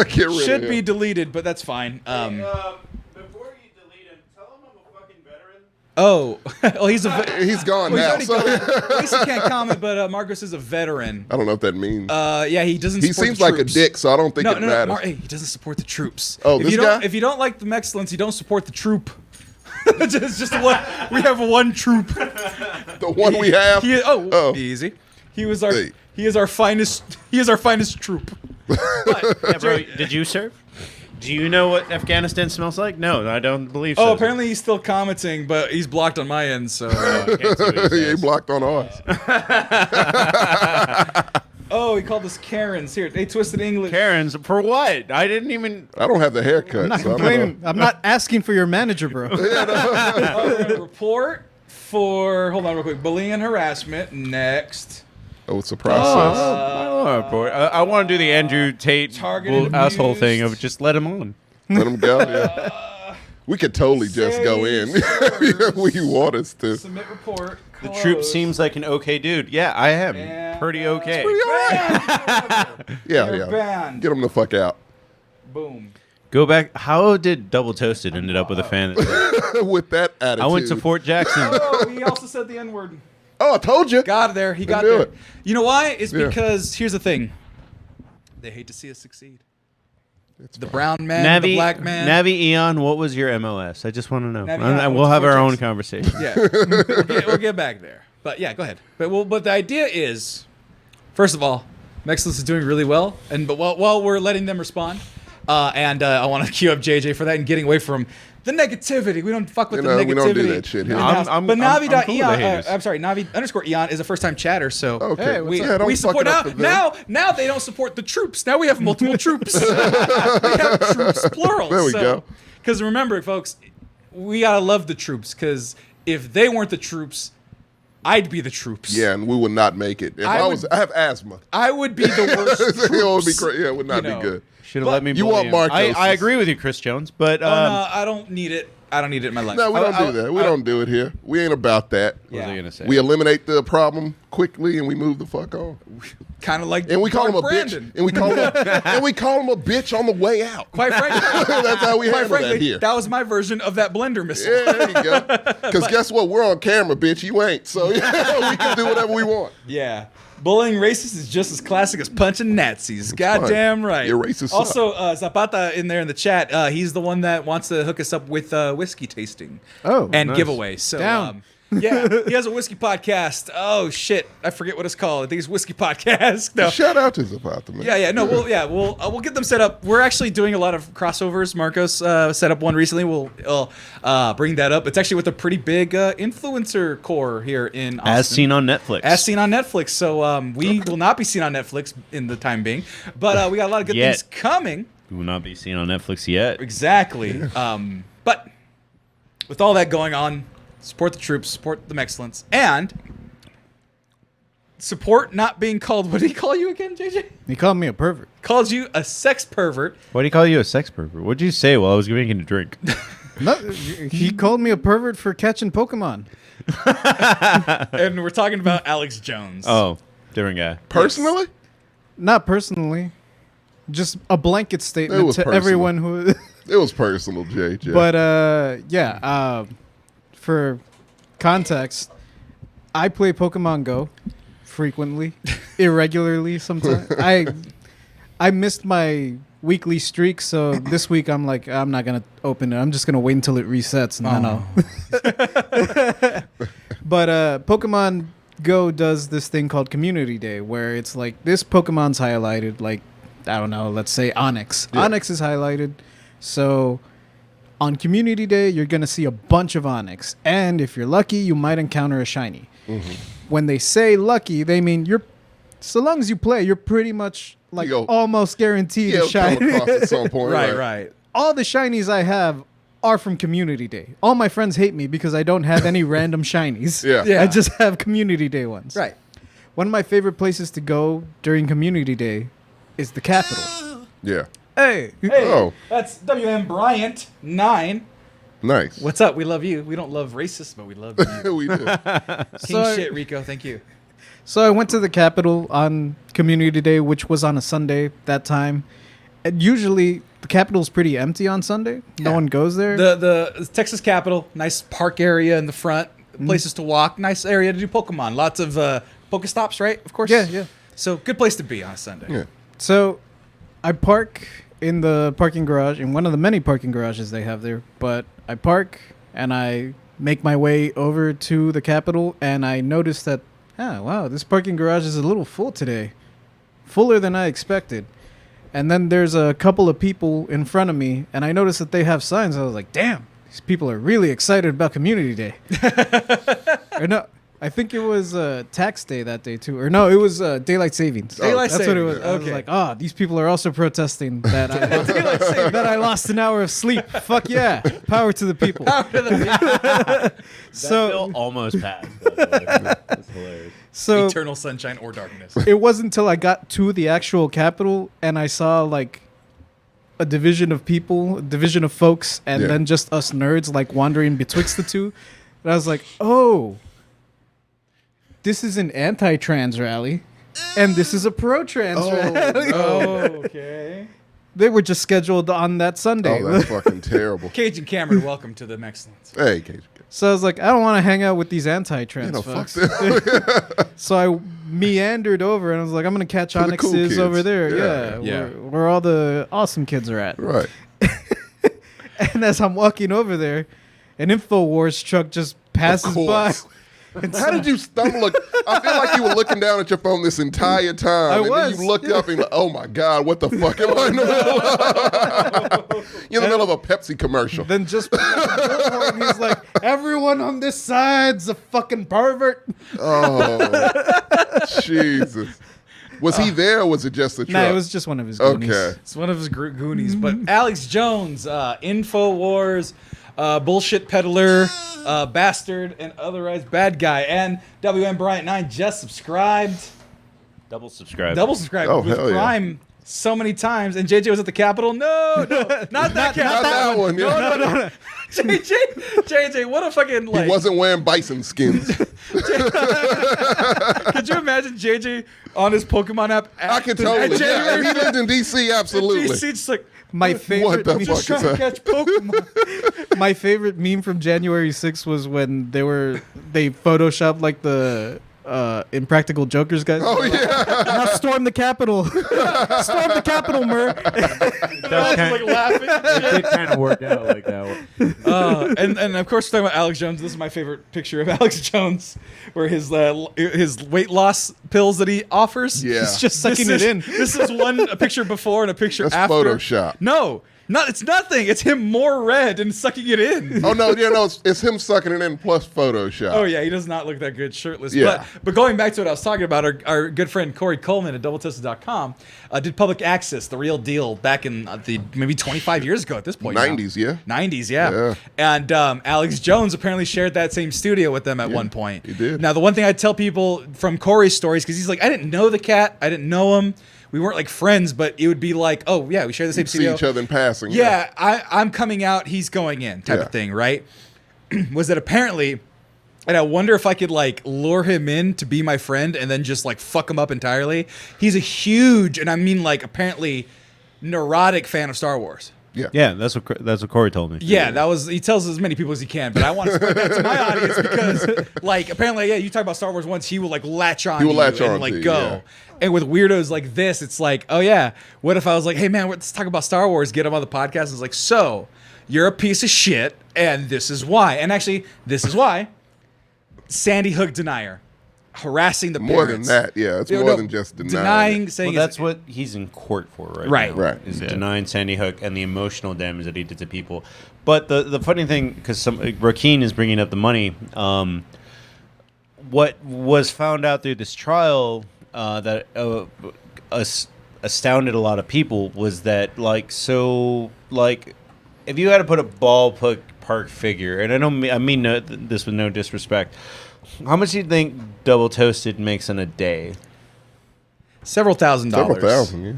Speaker 3: Get rid
Speaker 2: should
Speaker 3: of
Speaker 2: be
Speaker 3: him.
Speaker 2: deleted, but that's fine.
Speaker 4: Before you delete him, tell him I'm a fucking veteran.
Speaker 2: Oh, well, he's a.
Speaker 3: He's gone
Speaker 2: Well,
Speaker 3: now.
Speaker 2: he's
Speaker 3: So.
Speaker 2: already gone. At least he can't comment, but Marcos is a veteran.
Speaker 3: I don't know what that means.
Speaker 2: Yeah, he doesn't.
Speaker 3: He
Speaker 2: support
Speaker 3: seems
Speaker 2: the
Speaker 3: like a
Speaker 2: troops.
Speaker 3: dick, so I don't think
Speaker 2: No,
Speaker 3: it
Speaker 2: no,
Speaker 3: matters.
Speaker 2: hey, he doesn't support the troops.
Speaker 3: Oh,
Speaker 2: if
Speaker 3: this
Speaker 2: you don't,
Speaker 3: guy?
Speaker 2: If you don't like the excellence, you don't support the troop. It's just one. We have one troop.
Speaker 3: The one we have.
Speaker 2: Easy. He was our.
Speaker 3: Hey.
Speaker 2: He is our finest. He is our finest troop.
Speaker 4: Yeah, bro, did you serve? Do you know what Afghanistan smells like? No, I don't believe so.
Speaker 2: Oh, apparently he's still commenting, but he's blocked on my end. So.
Speaker 4: I can't see what he
Speaker 3: He
Speaker 4: says.
Speaker 3: ain't blocked on ours.
Speaker 2: Oh, he called us Karens. Here, they twisted English.
Speaker 4: Karens, for what? I didn't even.
Speaker 3: I don't have the haircut.
Speaker 5: I'm not
Speaker 3: so
Speaker 5: complaining. I'm not asking for your manager, bro.
Speaker 2: Oh, we're gonna report for. Hold on, real quick. Bullying and harassment. Next.
Speaker 3: Oh, it's a process.
Speaker 4: I want to do the Andrew Tate
Speaker 2: Targeted
Speaker 4: asshole
Speaker 2: abused.
Speaker 4: thing of just let him on.
Speaker 3: Let him go. Yeah. We could totally just go in.
Speaker 2: Say
Speaker 3: We want us to.
Speaker 2: Submit report.
Speaker 4: The
Speaker 2: Close.
Speaker 4: troop seems like an okay dude. Yeah, I am.
Speaker 2: And,
Speaker 4: Pretty okay.
Speaker 3: Yeah,
Speaker 2: They're
Speaker 3: yeah.
Speaker 2: banned.
Speaker 3: Get him the fuck out.
Speaker 2: Boom.
Speaker 4: Go back. How did Double Toasted ended up with a fan?
Speaker 3: With that attitude.
Speaker 4: I went to Fort Jackson.
Speaker 2: Oh, he also said the N word.
Speaker 3: Oh, I told you.
Speaker 2: Got there. He got
Speaker 3: knew
Speaker 2: there.
Speaker 3: it.
Speaker 2: You know why? It's
Speaker 3: Yeah.
Speaker 2: because here's the thing. They hate to see us succeed. The brown man, the
Speaker 4: Navi,
Speaker 2: black man.
Speaker 4: Navi Eon, what was your MOS? I just want to know.
Speaker 2: Navi
Speaker 4: And
Speaker 2: Eon,
Speaker 4: we'll
Speaker 2: what's
Speaker 4: have
Speaker 2: the
Speaker 4: our own
Speaker 2: vortex?
Speaker 4: conversation.
Speaker 2: Yeah, we'll get back there. But yeah, go ahead. But the idea is, first of all, Mexicans is doing really well, and but while we're letting them respond, I want to cue up JJ for that and getting away from the negativity. We don't fuck with
Speaker 3: You
Speaker 2: the
Speaker 3: know,
Speaker 2: negativity.
Speaker 3: we don't do that shit here.
Speaker 2: in the house.
Speaker 4: I'm
Speaker 2: but
Speaker 4: cool with the
Speaker 2: Navi.Eon,
Speaker 4: haters.
Speaker 2: I'm sorry, Navi_Eon is a first time chatter, so
Speaker 3: Okay.
Speaker 5: Hey, what's
Speaker 2: we,
Speaker 3: Yeah, don't
Speaker 2: we
Speaker 3: fuck
Speaker 2: support
Speaker 3: it up for them.
Speaker 2: now they don't support the troops. Now we have multiple troops. We have troops plural.
Speaker 3: There we go.
Speaker 2: Because remember, folks, we gotta love the troops. Because if they weren't the troops, I'd be the troops.
Speaker 3: Yeah, and we would not make it. If
Speaker 2: I
Speaker 3: I have asthma.
Speaker 2: I would be the worst troops.
Speaker 3: It would be crazy. Yeah, it would not
Speaker 2: you know.
Speaker 3: be good.
Speaker 4: Should have let me.
Speaker 3: You
Speaker 4: bully
Speaker 3: want
Speaker 4: him.
Speaker 3: Marcos.
Speaker 4: I agree with you, Chris Jones, but
Speaker 2: Oh, no, I don't need it. I don't need it in my life.
Speaker 3: No, we don't
Speaker 2: I-
Speaker 3: do that. We don't do it here. We ain't about that.
Speaker 4: what was I gonna say?
Speaker 3: We eliminate the problem quickly and we move the fuck on.
Speaker 2: Kind of like
Speaker 3: And we call him a
Speaker 2: Brandon.
Speaker 3: bitch. And we call him and we call him a bitch on the way out.
Speaker 2: Quite frankly,
Speaker 3: That's how we
Speaker 2: quite
Speaker 3: handle
Speaker 2: frankly,
Speaker 3: that here.
Speaker 2: that was my version of that blender missile.
Speaker 3: Yeah, there you go. Because guess what? We're on camera, bitch. You ain't. So yeah, we can do whatever we want.
Speaker 2: Yeah. Bullying racists is just as classic as punching Nazis. Goddamn
Speaker 3: fine.
Speaker 2: right.
Speaker 3: You're racist.
Speaker 2: Also, Zapata in there in the chat, he's the one that wants to hook us up with whiskey tasting.
Speaker 5: Oh,
Speaker 2: and
Speaker 4: nice.
Speaker 2: giveaways. So,
Speaker 5: Down.
Speaker 2: yeah, he has a whiskey podcast. Oh shit, I forget what it's called. I think it's Whiskey Podcast. No.
Speaker 3: Shout out to Zapata, man.
Speaker 2: Yeah. We'll get them set up. We're actually doing a lot of crossovers. Marcos set up one recently. We'll bring that up. It's actually with a pretty big influencer core here in Austin.
Speaker 4: as seen on Netflix.
Speaker 2: As seen on Netflix. So we will not be seen on Netflix in the time being, but we got a lot of good
Speaker 4: Yet.
Speaker 2: things coming.
Speaker 4: We will not be seen on Netflix yet.
Speaker 2: Exactly. But with all that going on, support the troops, support the excellence, and support not being called. What did he call you again, JJ?
Speaker 5: He called me a pervert.
Speaker 2: Calls you a sex pervert.
Speaker 4: Why do you call you a sex pervert? What did you say while I was making a drink?
Speaker 5: No, he called me a pervert for catching Pokemon.
Speaker 2: And we're talking about Alex Jones.
Speaker 4: Oh, different guy.
Speaker 3: Personally?
Speaker 5: Not personally, just a blanket
Speaker 3: It
Speaker 5: statement
Speaker 3: was
Speaker 5: to
Speaker 3: personal.
Speaker 5: everyone who.
Speaker 3: It was personal, JJ.
Speaker 5: But for context, I play Pokemon Go frequently, irregularly sometimes. I missed my weekly streak, so this week I'm like, I'm not gonna open it. I'm just gonna wait until it resets and then I'll. But Pokemon Go does this thing called Community Day, where it's like this Pokemon's highlighted, like I don't know, let's say Onyx.
Speaker 3: Yeah.
Speaker 5: Onyx is highlighted, so on Community Day you're gonna see a bunch of Onyx, and if you're lucky, you might encounter a shiny.
Speaker 3: Mm-hmm.
Speaker 5: When they say lucky, they mean you're. So long as you play, you're pretty much like
Speaker 3: Yo.
Speaker 5: almost guaranteed
Speaker 3: yeah,
Speaker 5: a
Speaker 3: it'll come
Speaker 5: shiny.
Speaker 3: across at some point.
Speaker 2: right.
Speaker 5: All the shinies I have are from Community Day. All my friends hate me because I don't have any random shinies.
Speaker 3: Yeah.
Speaker 5: I just have Community Day ones.
Speaker 2: Right.
Speaker 5: One of my favorite places to go during Community Day is the Capitol.
Speaker 3: Yeah.
Speaker 5: Hey.
Speaker 3: Oh,
Speaker 2: That's WM Bryant 9.
Speaker 3: nice.
Speaker 2: What's up? We love you. We don't love racists, but we love you.
Speaker 3: We do.
Speaker 2: King
Speaker 5: So-
Speaker 2: shit, Rico. Thank you.
Speaker 5: So I went to the Capitol on Community Day, which was on a Sunday that time. And usually the Capitol's pretty empty on Sunday. No
Speaker 2: Yeah.
Speaker 5: one goes there.
Speaker 2: The Texas Capitol, nice park area in the front, places to walk, nice area to do Pokemon. Lots of Pokestops, right? Of course.
Speaker 5: Yeah.
Speaker 2: So good place to be on a Sunday.
Speaker 3: Yeah.
Speaker 5: So I park in the parking garage, in one of the many parking garages they have there. But I park and I make my way over to the Capitol, and I notice that, wow, this parking garage is a little full today. Fuller than I expected. And then there's a couple of people in front of me, and I noticed that they have signs. I was like, damn, these people are really excited about Community Day. Or no, I think it was tax day that day too. Or no, it was daylight savings.
Speaker 2: Daylight
Speaker 5: That's what it was.
Speaker 2: savings,
Speaker 5: I was
Speaker 2: okay.
Speaker 5: like, these people are also protesting that I lost an hour of sleep. Fuck yeah. Power to the people.
Speaker 4: That
Speaker 5: So,
Speaker 4: bill almost passed. by the way. That's hilarious.
Speaker 5: so
Speaker 2: Eternal sunshine or darkness.
Speaker 5: it wasn't until I got to the actual Capitol and I saw like a division of people, a division of folks, and
Speaker 3: Yeah.
Speaker 5: then just us nerds like wandering betwixt the two. And I was like, oh, this is an anti-trans rally, and this is a pro-trans rally.
Speaker 2: Okay.
Speaker 5: They were just scheduled on that Sunday.
Speaker 3: Oh, that's fucking terrible.
Speaker 2: Cage and Cameron, welcome to them excellence.
Speaker 3: Hey, Cage.
Speaker 5: So I was like, I don't want to hang out with these anti-trans
Speaker 3: You know, fuck
Speaker 5: folks.
Speaker 3: them.
Speaker 5: So I meandered over, and I was like, I'm going to catch
Speaker 3: To the cool
Speaker 5: Onyx's
Speaker 3: kids.
Speaker 5: over there.
Speaker 3: Yeah.
Speaker 2: Yeah.
Speaker 5: Where all the awesome kids are at.
Speaker 3: Right.
Speaker 5: And as I'm walking over there, an InfoWars truck just passes by.
Speaker 3: course. How did you stumble? I feel like you were looking down at your phone this entire time.
Speaker 5: I
Speaker 3: and
Speaker 5: was,
Speaker 3: then you looked up and like, oh my God, what the fuck am I in the middle of? You're in the middle of a Pepsi commercial.
Speaker 5: Then just he's like, everyone on this side's a fucking pervert.
Speaker 3: Oh, Jesus. Was he there or was it just a truck?
Speaker 5: Nah, it was just one of his goonies.
Speaker 3: Okay.
Speaker 2: It's one of his Goonies. But Alex Jones, InfoWars, bullshit peddler, bastard, and otherwise bad guy. And WM Bryant 9 just subscribed.
Speaker 4: Double subscribe.
Speaker 2: Double subscribed
Speaker 3: Oh,
Speaker 2: with
Speaker 3: hell yeah.
Speaker 2: Prime so many times. And JJ was at the Capitol. No, not that Capitol.
Speaker 3: Not that one. Yeah.
Speaker 2: No. JJ, what a fucking
Speaker 3: He
Speaker 2: like.
Speaker 3: wasn't wearing bison skins.
Speaker 2: Could you imagine JJ on his Pokemon app?
Speaker 3: I could totally. Yeah, if he lived in DC, absolutely.
Speaker 2: DC just like
Speaker 5: My favorite
Speaker 3: the
Speaker 5: meme-
Speaker 3: fuck
Speaker 2: just trying
Speaker 3: is
Speaker 2: to
Speaker 3: that?
Speaker 2: catch Pokemon.
Speaker 5: my favorite meme from January 6th was when they photoshopped like the Impractical Jokers guys.
Speaker 3: Oh, yeah.
Speaker 5: Now storm the Capitol. Storm the Capitol, Mer.
Speaker 4: That's
Speaker 2: like laughing.
Speaker 4: it did kind of work out like that one.
Speaker 2: And of course, talking about Alex Jones. This is my favorite picture of Alex Jones, where his weight loss pills that he offers.
Speaker 3: Yeah.
Speaker 5: He's just sucking
Speaker 2: This
Speaker 5: it
Speaker 2: is-
Speaker 5: in.
Speaker 2: This is a picture before and a picture
Speaker 3: That's
Speaker 2: after.
Speaker 3: Photoshop.
Speaker 2: No, it's nothing. It's him more red and sucking it in.
Speaker 3: Oh, no, yeah, no, it's him sucking it in plus Photoshop.
Speaker 2: Oh yeah, he does not look that good shirtless.
Speaker 3: Yeah.
Speaker 2: But going back to what I was talking about, our good friend Corey Coleman at DoubleTested.com did Public Access, the real deal, back in maybe 25 years ago at this point.
Speaker 3: 90s, yeah.
Speaker 2: 90s, yeah.
Speaker 3: Yeah.
Speaker 2: And Alex Jones apparently shared that same studio with them at one point.
Speaker 3: he did.
Speaker 2: Now, the one thing I tell people from Corey's stories, because he's like, I didn't know the cat, I didn't know him. We weren't like friends, but it would be like, oh yeah, we share the same
Speaker 3: See
Speaker 2: studio.
Speaker 3: each other in passing.
Speaker 2: Yeah, I'm coming out, he's going in, type
Speaker 3: Yeah.
Speaker 2: of thing, right? Was that apparently, and I wonder if I could like lure him in to be my friend and then just like fuck him up entirely. He's a huge, and I mean like apparently neurotic fan of Star Wars.
Speaker 4: Yeah, that's what Corey told me.
Speaker 2: Yeah, he tells as many people as he can, but I want to spread that to my audience because, like, apparently, yeah, you talk about Star Wars once, he will like latch on,
Speaker 3: He will
Speaker 2: to
Speaker 3: latch
Speaker 2: you
Speaker 3: on
Speaker 2: and like
Speaker 3: to you,
Speaker 2: go.
Speaker 3: yeah.
Speaker 2: And with weirdos like this, it's like, oh yeah, what if I was like, hey man, let's talk about Star Wars, get him on the podcast, and it's like, so you're a piece of shit, and this is why, and actually, this is why. Sandy Hook denier, harassing the
Speaker 3: More
Speaker 2: parents.
Speaker 3: than that, yeah. It's
Speaker 2: You know,
Speaker 3: more
Speaker 2: no,
Speaker 3: than just
Speaker 2: denying,
Speaker 3: it.
Speaker 2: saying
Speaker 4: Well,
Speaker 2: it's-
Speaker 4: that's what he's in court for right
Speaker 2: Right.
Speaker 4: now.
Speaker 3: Right.
Speaker 4: Is denying Sandy Hook and the emotional damage that he did to people. But the funny thing, because Rakeen is bringing up the money, what was found out through this trial that astounded a lot of people was that, if you had to put a ballpark figure, and I mean this with no disrespect, how much do you think Double Toasted makes in a day?
Speaker 2: Several $1,000s.
Speaker 3: Several thousand, yeah.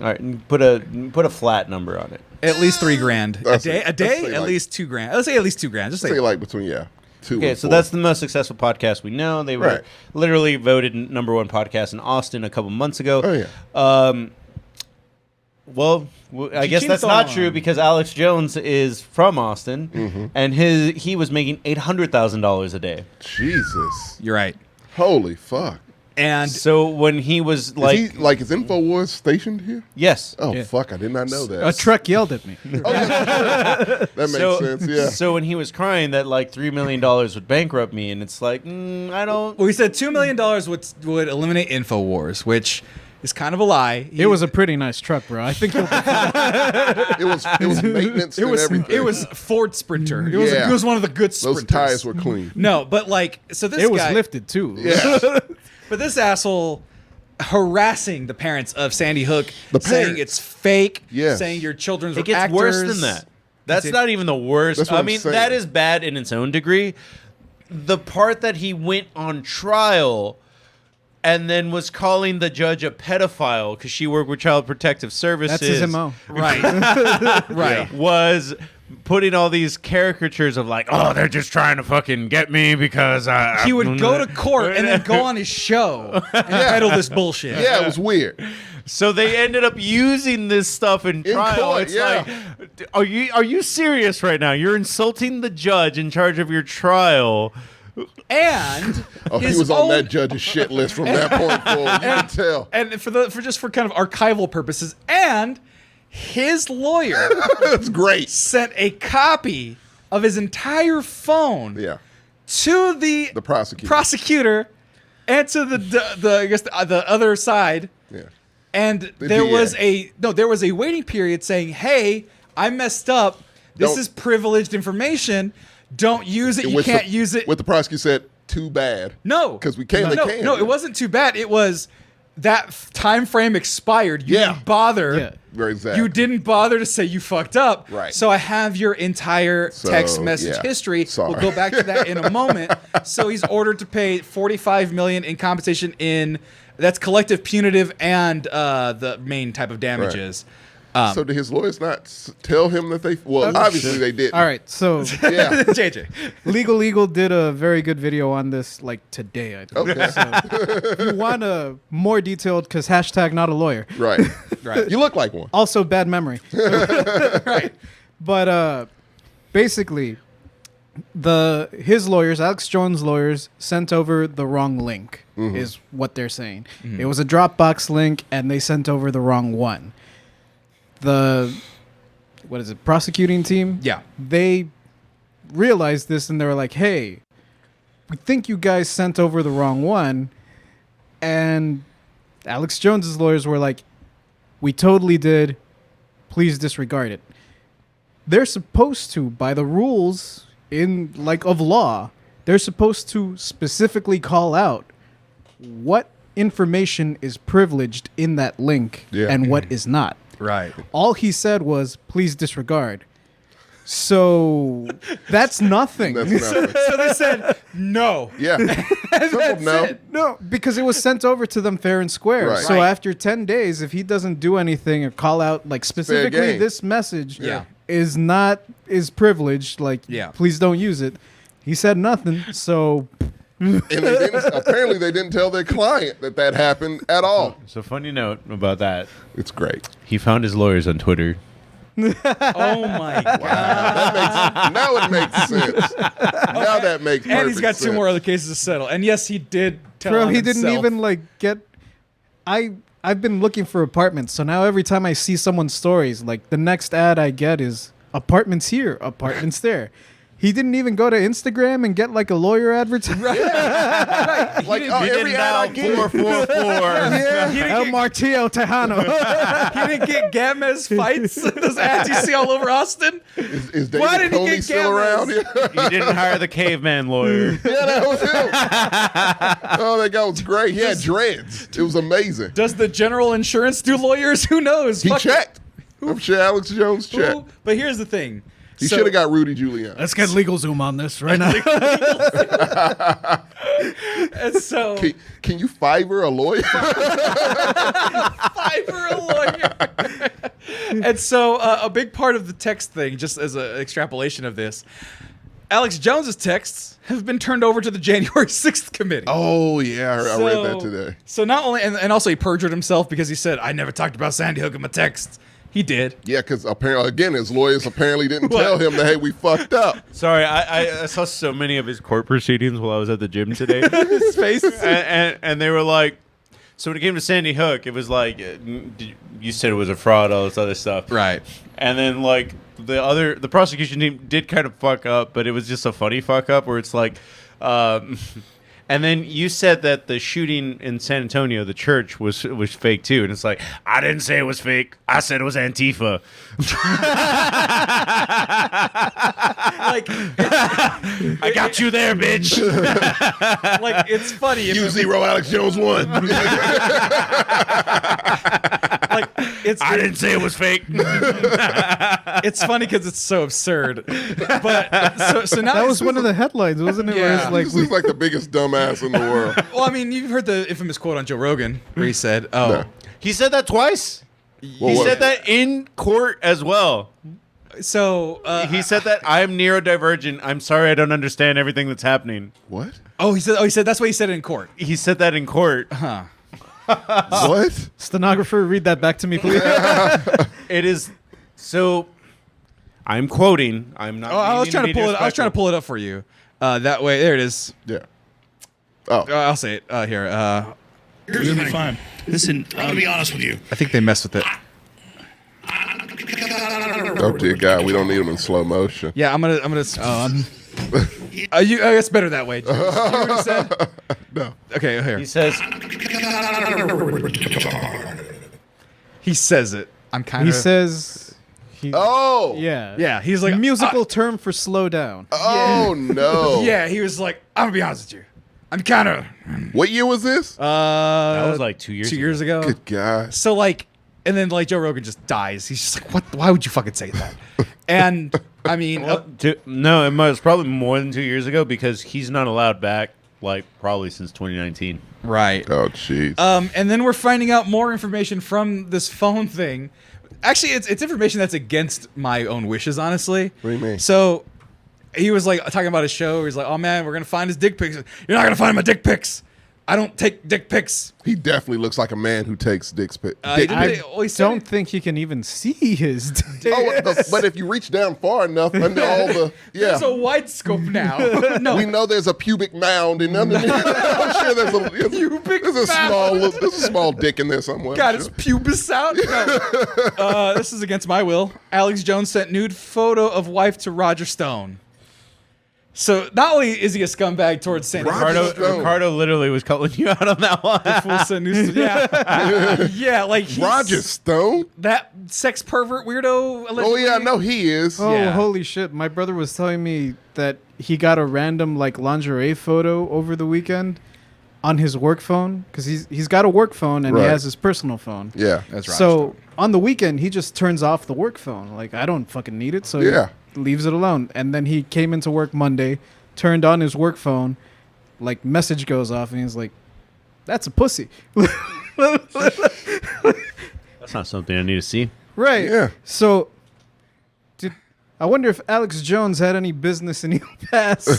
Speaker 4: All right, and put a flat number on it.
Speaker 2: At least $3,000 a
Speaker 3: That's
Speaker 2: day.
Speaker 3: it.
Speaker 2: A day,
Speaker 3: Let's say
Speaker 2: at
Speaker 3: like-
Speaker 2: least $2,000. Let's say at least $2,000. Just
Speaker 3: Say
Speaker 2: say
Speaker 3: like between 2
Speaker 4: Okay,
Speaker 3: and
Speaker 4: so
Speaker 3: 4.
Speaker 4: that's the most successful podcast we know. They were
Speaker 3: Right.
Speaker 4: literally voted #1 podcast in Austin a couple months ago.
Speaker 3: Oh, yeah.
Speaker 4: Well, I guess that's not true because Alex Jones is from Austin,
Speaker 3: Mm-hmm.
Speaker 4: and he was making $800,000 a day.
Speaker 3: Jesus.
Speaker 2: You're right.
Speaker 3: Holy fuck.
Speaker 2: And
Speaker 4: So when he was
Speaker 3: Is
Speaker 4: like,
Speaker 3: he, like, is InfoWars stationed here?
Speaker 4: yes,
Speaker 3: Oh,
Speaker 5: Yeah.
Speaker 3: fuck. I did not know that.
Speaker 5: A truck yelled at me.
Speaker 3: Oh, yeah, that makes sense, yeah.
Speaker 4: So when he was crying that like $3 million would bankrupt me, and it's like, I don't.
Speaker 2: well, we said $2 million would eliminate InfoWars, which is kind of a lie.
Speaker 5: It was a pretty nice truck, bro. I think you'll
Speaker 3: It was maintenance and everything.
Speaker 2: It was Ford Sprinter.
Speaker 3: Yeah.
Speaker 2: It was one of the good
Speaker 3: Those
Speaker 2: Sprinters.
Speaker 3: tires were clean.
Speaker 2: No, but like, so this
Speaker 5: it was
Speaker 2: guy,
Speaker 5: lifted too.
Speaker 3: Yeah.
Speaker 2: but this asshole harassing the parents of Sandy Hook,
Speaker 3: The
Speaker 2: saying
Speaker 3: parents.
Speaker 2: it's fake,
Speaker 3: Yes.
Speaker 2: saying your children's
Speaker 4: It
Speaker 2: were
Speaker 4: gets
Speaker 2: actors.
Speaker 4: worse than that. That's
Speaker 2: It's-
Speaker 4: not even the worst.
Speaker 3: That's what
Speaker 4: I
Speaker 3: I'm
Speaker 4: mean,
Speaker 3: saying.
Speaker 4: that is bad in its own degree. The part that he went on trial and then was calling the judge a pedophile because she worked with Child Protective Services.
Speaker 5: That's his MO.
Speaker 2: Right. Right.
Speaker 4: Was putting all these caricatures of like, oh, they're just trying to fucking get me because
Speaker 2: He would go to court and then go on his show and peddle this bullshit.
Speaker 3: Yeah, it was weird.
Speaker 4: So they ended up using this stuff in trial.
Speaker 3: court,
Speaker 4: It's
Speaker 3: yeah.
Speaker 4: like, are you serious right now? You're insulting the judge in charge of your trial.
Speaker 2: And
Speaker 3: Oh, he
Speaker 2: his
Speaker 3: was on
Speaker 2: own-
Speaker 3: that judge's shit list from that point forward. You can tell.
Speaker 2: and for kind of archival purposes, and his lawyer
Speaker 3: That's great.
Speaker 2: sent a copy of his entire phone
Speaker 3: Yeah.
Speaker 2: to the
Speaker 3: prosecutor.
Speaker 2: and to the I guess the other side,
Speaker 3: Yeah.
Speaker 2: and
Speaker 3: The
Speaker 2: there
Speaker 3: DA.
Speaker 2: was a waiting period saying, "Hey, I messed up. This
Speaker 3: Don't-
Speaker 2: is privileged information. Don't use it. You can't use it."
Speaker 3: What the prosecutor said, too bad.
Speaker 2: No,
Speaker 3: 'Cause we can't, they
Speaker 2: No,
Speaker 3: can.
Speaker 2: no, it wasn't too bad. It was that time frame expired. You
Speaker 3: Yeah.
Speaker 2: didn't bother.
Speaker 5: Yeah.
Speaker 3: Very exactly.
Speaker 2: You didn't bother to say you fucked up.
Speaker 3: Right.
Speaker 2: So I have your entire
Speaker 3: So,
Speaker 2: text message
Speaker 3: yeah.
Speaker 2: history.
Speaker 3: Sorry.
Speaker 2: We'll go back to that in a moment. So he's ordered to pay $45 million in compensation that's collective punitive and the main type of damages.
Speaker 3: So did his lawyers not tell him that they... Well, obviously they didn't.
Speaker 5: All right, so
Speaker 3: Yeah.
Speaker 2: JJ.
Speaker 5: Legal Eagle did a very good video on this like today. I think.
Speaker 3: Okay.
Speaker 5: If you want a more detailed, because hashtag not a lawyer.
Speaker 3: Right.
Speaker 2: Right.
Speaker 3: You look like one.
Speaker 5: Also bad memory.
Speaker 2: Right.
Speaker 5: But basically, his lawyers, Alex Jones' lawyers, sent over the wrong link. Is what they're saying. It was a Dropbox link, and they sent over the wrong one. Prosecuting team?
Speaker 2: Yeah.
Speaker 5: They realized this, and they were like, "Hey, we think you guys sent over the wrong one." And Alex Jones's lawyers were like, "We totally did. Please disregard it." They're supposed to, by the rules of law, they're supposed to specifically call out what information is privileged in that link
Speaker 3: Yeah.
Speaker 5: and what is not.
Speaker 2: Right.
Speaker 5: All he said was, "Please disregard." So that's nothing.
Speaker 3: That's nothing.
Speaker 2: So they said no.
Speaker 3: Yeah. Simple no.
Speaker 5: No, because it was sent over to them fair and square.
Speaker 3: Right.
Speaker 5: So
Speaker 2: Right.
Speaker 5: after 10 days, if he doesn't do anything or call out like specifically
Speaker 3: game.
Speaker 5: this message
Speaker 2: Yeah.
Speaker 5: is privileged, like
Speaker 2: Yeah.
Speaker 5: please don't use it. He said nothing. So
Speaker 3: And apparently they didn't tell their client that happened at all.
Speaker 4: So funny note about that.
Speaker 3: It's great.
Speaker 4: He found his lawyers on Twitter.
Speaker 2: Oh my god.
Speaker 3: Now it makes sense. Now that makes perfect
Speaker 2: And he's got two
Speaker 3: sense.
Speaker 2: more other cases to settle. And yes, he did tell
Speaker 5: bro,
Speaker 2: on
Speaker 5: he didn't
Speaker 2: himself.
Speaker 5: even like get I've been looking for apartments. So now every time I see someone's stories, like the next ad I get is apartments here, apartments there. He didn't even go to Instagram and get like a lawyer advertisement.
Speaker 3: Like, every ad I get.
Speaker 4: 444.
Speaker 5: El Martillo Tejano.
Speaker 2: He didn't get Gamez fights. Those ads you see all over Austin.
Speaker 3: Is
Speaker 2: Why
Speaker 3: David
Speaker 2: did he
Speaker 3: Coney
Speaker 2: get
Speaker 3: still around?
Speaker 2: cameras?
Speaker 3: Yeah,
Speaker 4: He didn't hire the caveman lawyer.
Speaker 3: that was him. Oh, that guy was great. He had dreads. It was amazing.
Speaker 2: Does the general insurance do lawyers? Who knows?
Speaker 3: He
Speaker 2: Fuck it.
Speaker 3: checked. I'm sure Alex Jones
Speaker 2: Who-
Speaker 3: checked.
Speaker 2: But here's the thing.
Speaker 3: He should have got Rudy Giuliani.
Speaker 5: Let's get LegalZoom on this right now.
Speaker 2: And so
Speaker 3: Can you Fiverr a lawyer?
Speaker 2: Fiverr a lawyer. And so a big part of the text thing, just as an extrapolation of this, Alex Jones's texts have been turned over to the January 6th committee.
Speaker 3: Oh yeah, I read that today.
Speaker 2: So not only and also he perjured himself because he said I never talked about Sandy Hook in my texts. He did.
Speaker 3: Yeah, because apparently, again, his lawyers apparently didn't tell him that, hey, we fucked up.
Speaker 4: Sorry, I saw so many of his court proceedings while I was at the gym today.
Speaker 2: His face.
Speaker 4: and they were like, so when it came to Sandy Hook, it was like, you said it was a fraud, all this other stuff.
Speaker 2: Right.
Speaker 4: And then like the prosecution team did kind of fuck up, but it was just a funny fuck up where it's like, and then you said that the shooting in San Antonio, the church, was fake too, and it's like, I didn't say it was fake. I said it was Antifa.
Speaker 2: Like,
Speaker 4: I got you there, bitch.
Speaker 2: like it's funny. If
Speaker 3: U0 Alex Jones won.
Speaker 2: like it's
Speaker 4: I didn't say it was fake.
Speaker 2: it's funny because it's so absurd. But so now
Speaker 5: That was one of the headlines, wasn't it? Where
Speaker 2: Yeah.
Speaker 5: it's like,
Speaker 3: This is like the biggest dumbass in the world.
Speaker 2: well, I mean, you've heard the infamous quote on Joe Rogan where he said, "Oh,
Speaker 3: No.
Speaker 4: He said that twice.
Speaker 3: Well,
Speaker 4: He
Speaker 3: what-
Speaker 4: said that in court as well.
Speaker 2: so
Speaker 4: He said that I'm neurodivergent. I'm sorry, I don't understand everything that's happening.
Speaker 3: What?
Speaker 2: he said that's what he said in court."
Speaker 4: He said that in court.
Speaker 3: What?
Speaker 5: stenographer, read that back to me, please.
Speaker 4: It is so. I'm quoting. I'm not.
Speaker 2: Oh, I was
Speaker 4: meaning
Speaker 2: trying to
Speaker 4: be
Speaker 2: pull it. I was trying to
Speaker 4: disrespectful.
Speaker 2: pull it up for you. That way, there it is.
Speaker 3: Yeah. Oh.
Speaker 2: I'll say it here.
Speaker 6: Here's the thing. Listen, I'm gonna be honest with you.
Speaker 2: I think they messed with it.
Speaker 3: Oh dear God, we don't need him in slow motion.
Speaker 2: Yeah, I'm gonna. You. It's better that way. Did you hear what he said?
Speaker 3: No.
Speaker 2: Okay, here.
Speaker 4: He says,
Speaker 2: He says it. I'm kind
Speaker 5: He
Speaker 2: of.
Speaker 5: says, he,
Speaker 3: Oh.
Speaker 5: yeah.
Speaker 2: Yeah, he's like
Speaker 5: Musical term for slow down.
Speaker 3: Oh no.
Speaker 2: Yeah, he was like, I'm gonna be honest with you. I'm kind of.
Speaker 3: What year was this?
Speaker 4: that was like 2 years.
Speaker 2: 2 years ago.
Speaker 3: Good God.
Speaker 2: So like, and then like Joe Rogan just dies. He's just like, what? Why would you fucking say that? And I mean,
Speaker 4: No, it was probably more than 2 years ago because he's not allowed back. Like probably since 2019.
Speaker 2: right.
Speaker 3: Oh jeez.
Speaker 2: And then we're finding out more information from this phone thing. Actually, it's information that's against my own wishes, honestly.
Speaker 3: What do you mean?
Speaker 2: So he was like talking about his show. He's like, "Oh man, we're gonna find his dick pics." You're not gonna find my dick pics. I don't take dick pics.
Speaker 3: He definitely looks like a man who takes dick pics.
Speaker 2: He didn't-
Speaker 5: I
Speaker 2: well, he said
Speaker 5: don't
Speaker 2: it-
Speaker 5: think he can even see his dick.
Speaker 3: But if you reach down far enough under all the
Speaker 2: There's a wide scope now. No,
Speaker 3: we know there's a pubic mound and underneath. I'm sure there's a
Speaker 2: Pubic
Speaker 3: there's a
Speaker 2: mound.
Speaker 3: there's a small dick in there somewhere.
Speaker 2: got
Speaker 3: I'm
Speaker 2: his
Speaker 3: sure.
Speaker 2: pubis out. No. This is against my will. Alex Jones sent nude photo of wife to Roger Stone. So not only is he a scumbag towards Sandy
Speaker 3: Roger Stone.
Speaker 4: Ricardo literally was calling you out on that one.
Speaker 2: Full send news. Yeah, yeah, like he's
Speaker 3: Roger Stone.
Speaker 2: that sex pervert weirdo.
Speaker 3: Oh
Speaker 2: Allegedly.
Speaker 3: yeah, I know he is.
Speaker 5: Oh,
Speaker 2: Yeah.
Speaker 5: holy shit. My brother was telling me that he got a random like lingerie photo over the weekend on his work phone because he's got a work phone and
Speaker 3: Right.
Speaker 5: he has his personal phone.
Speaker 3: Yeah.
Speaker 2: That's Roger
Speaker 5: So
Speaker 2: Stone.
Speaker 5: on the weekend, he just turns off the work phone. Like, I don't fucking need it. So
Speaker 3: Yeah.
Speaker 5: he leaves it alone. And then he came into work Monday, turned on his work phone, like message goes off and he's like, that's a pussy.
Speaker 4: That's not something I need to see.
Speaker 5: Right.
Speaker 3: Yeah.
Speaker 5: So I wonder if Alex Jones had any business in El Paso.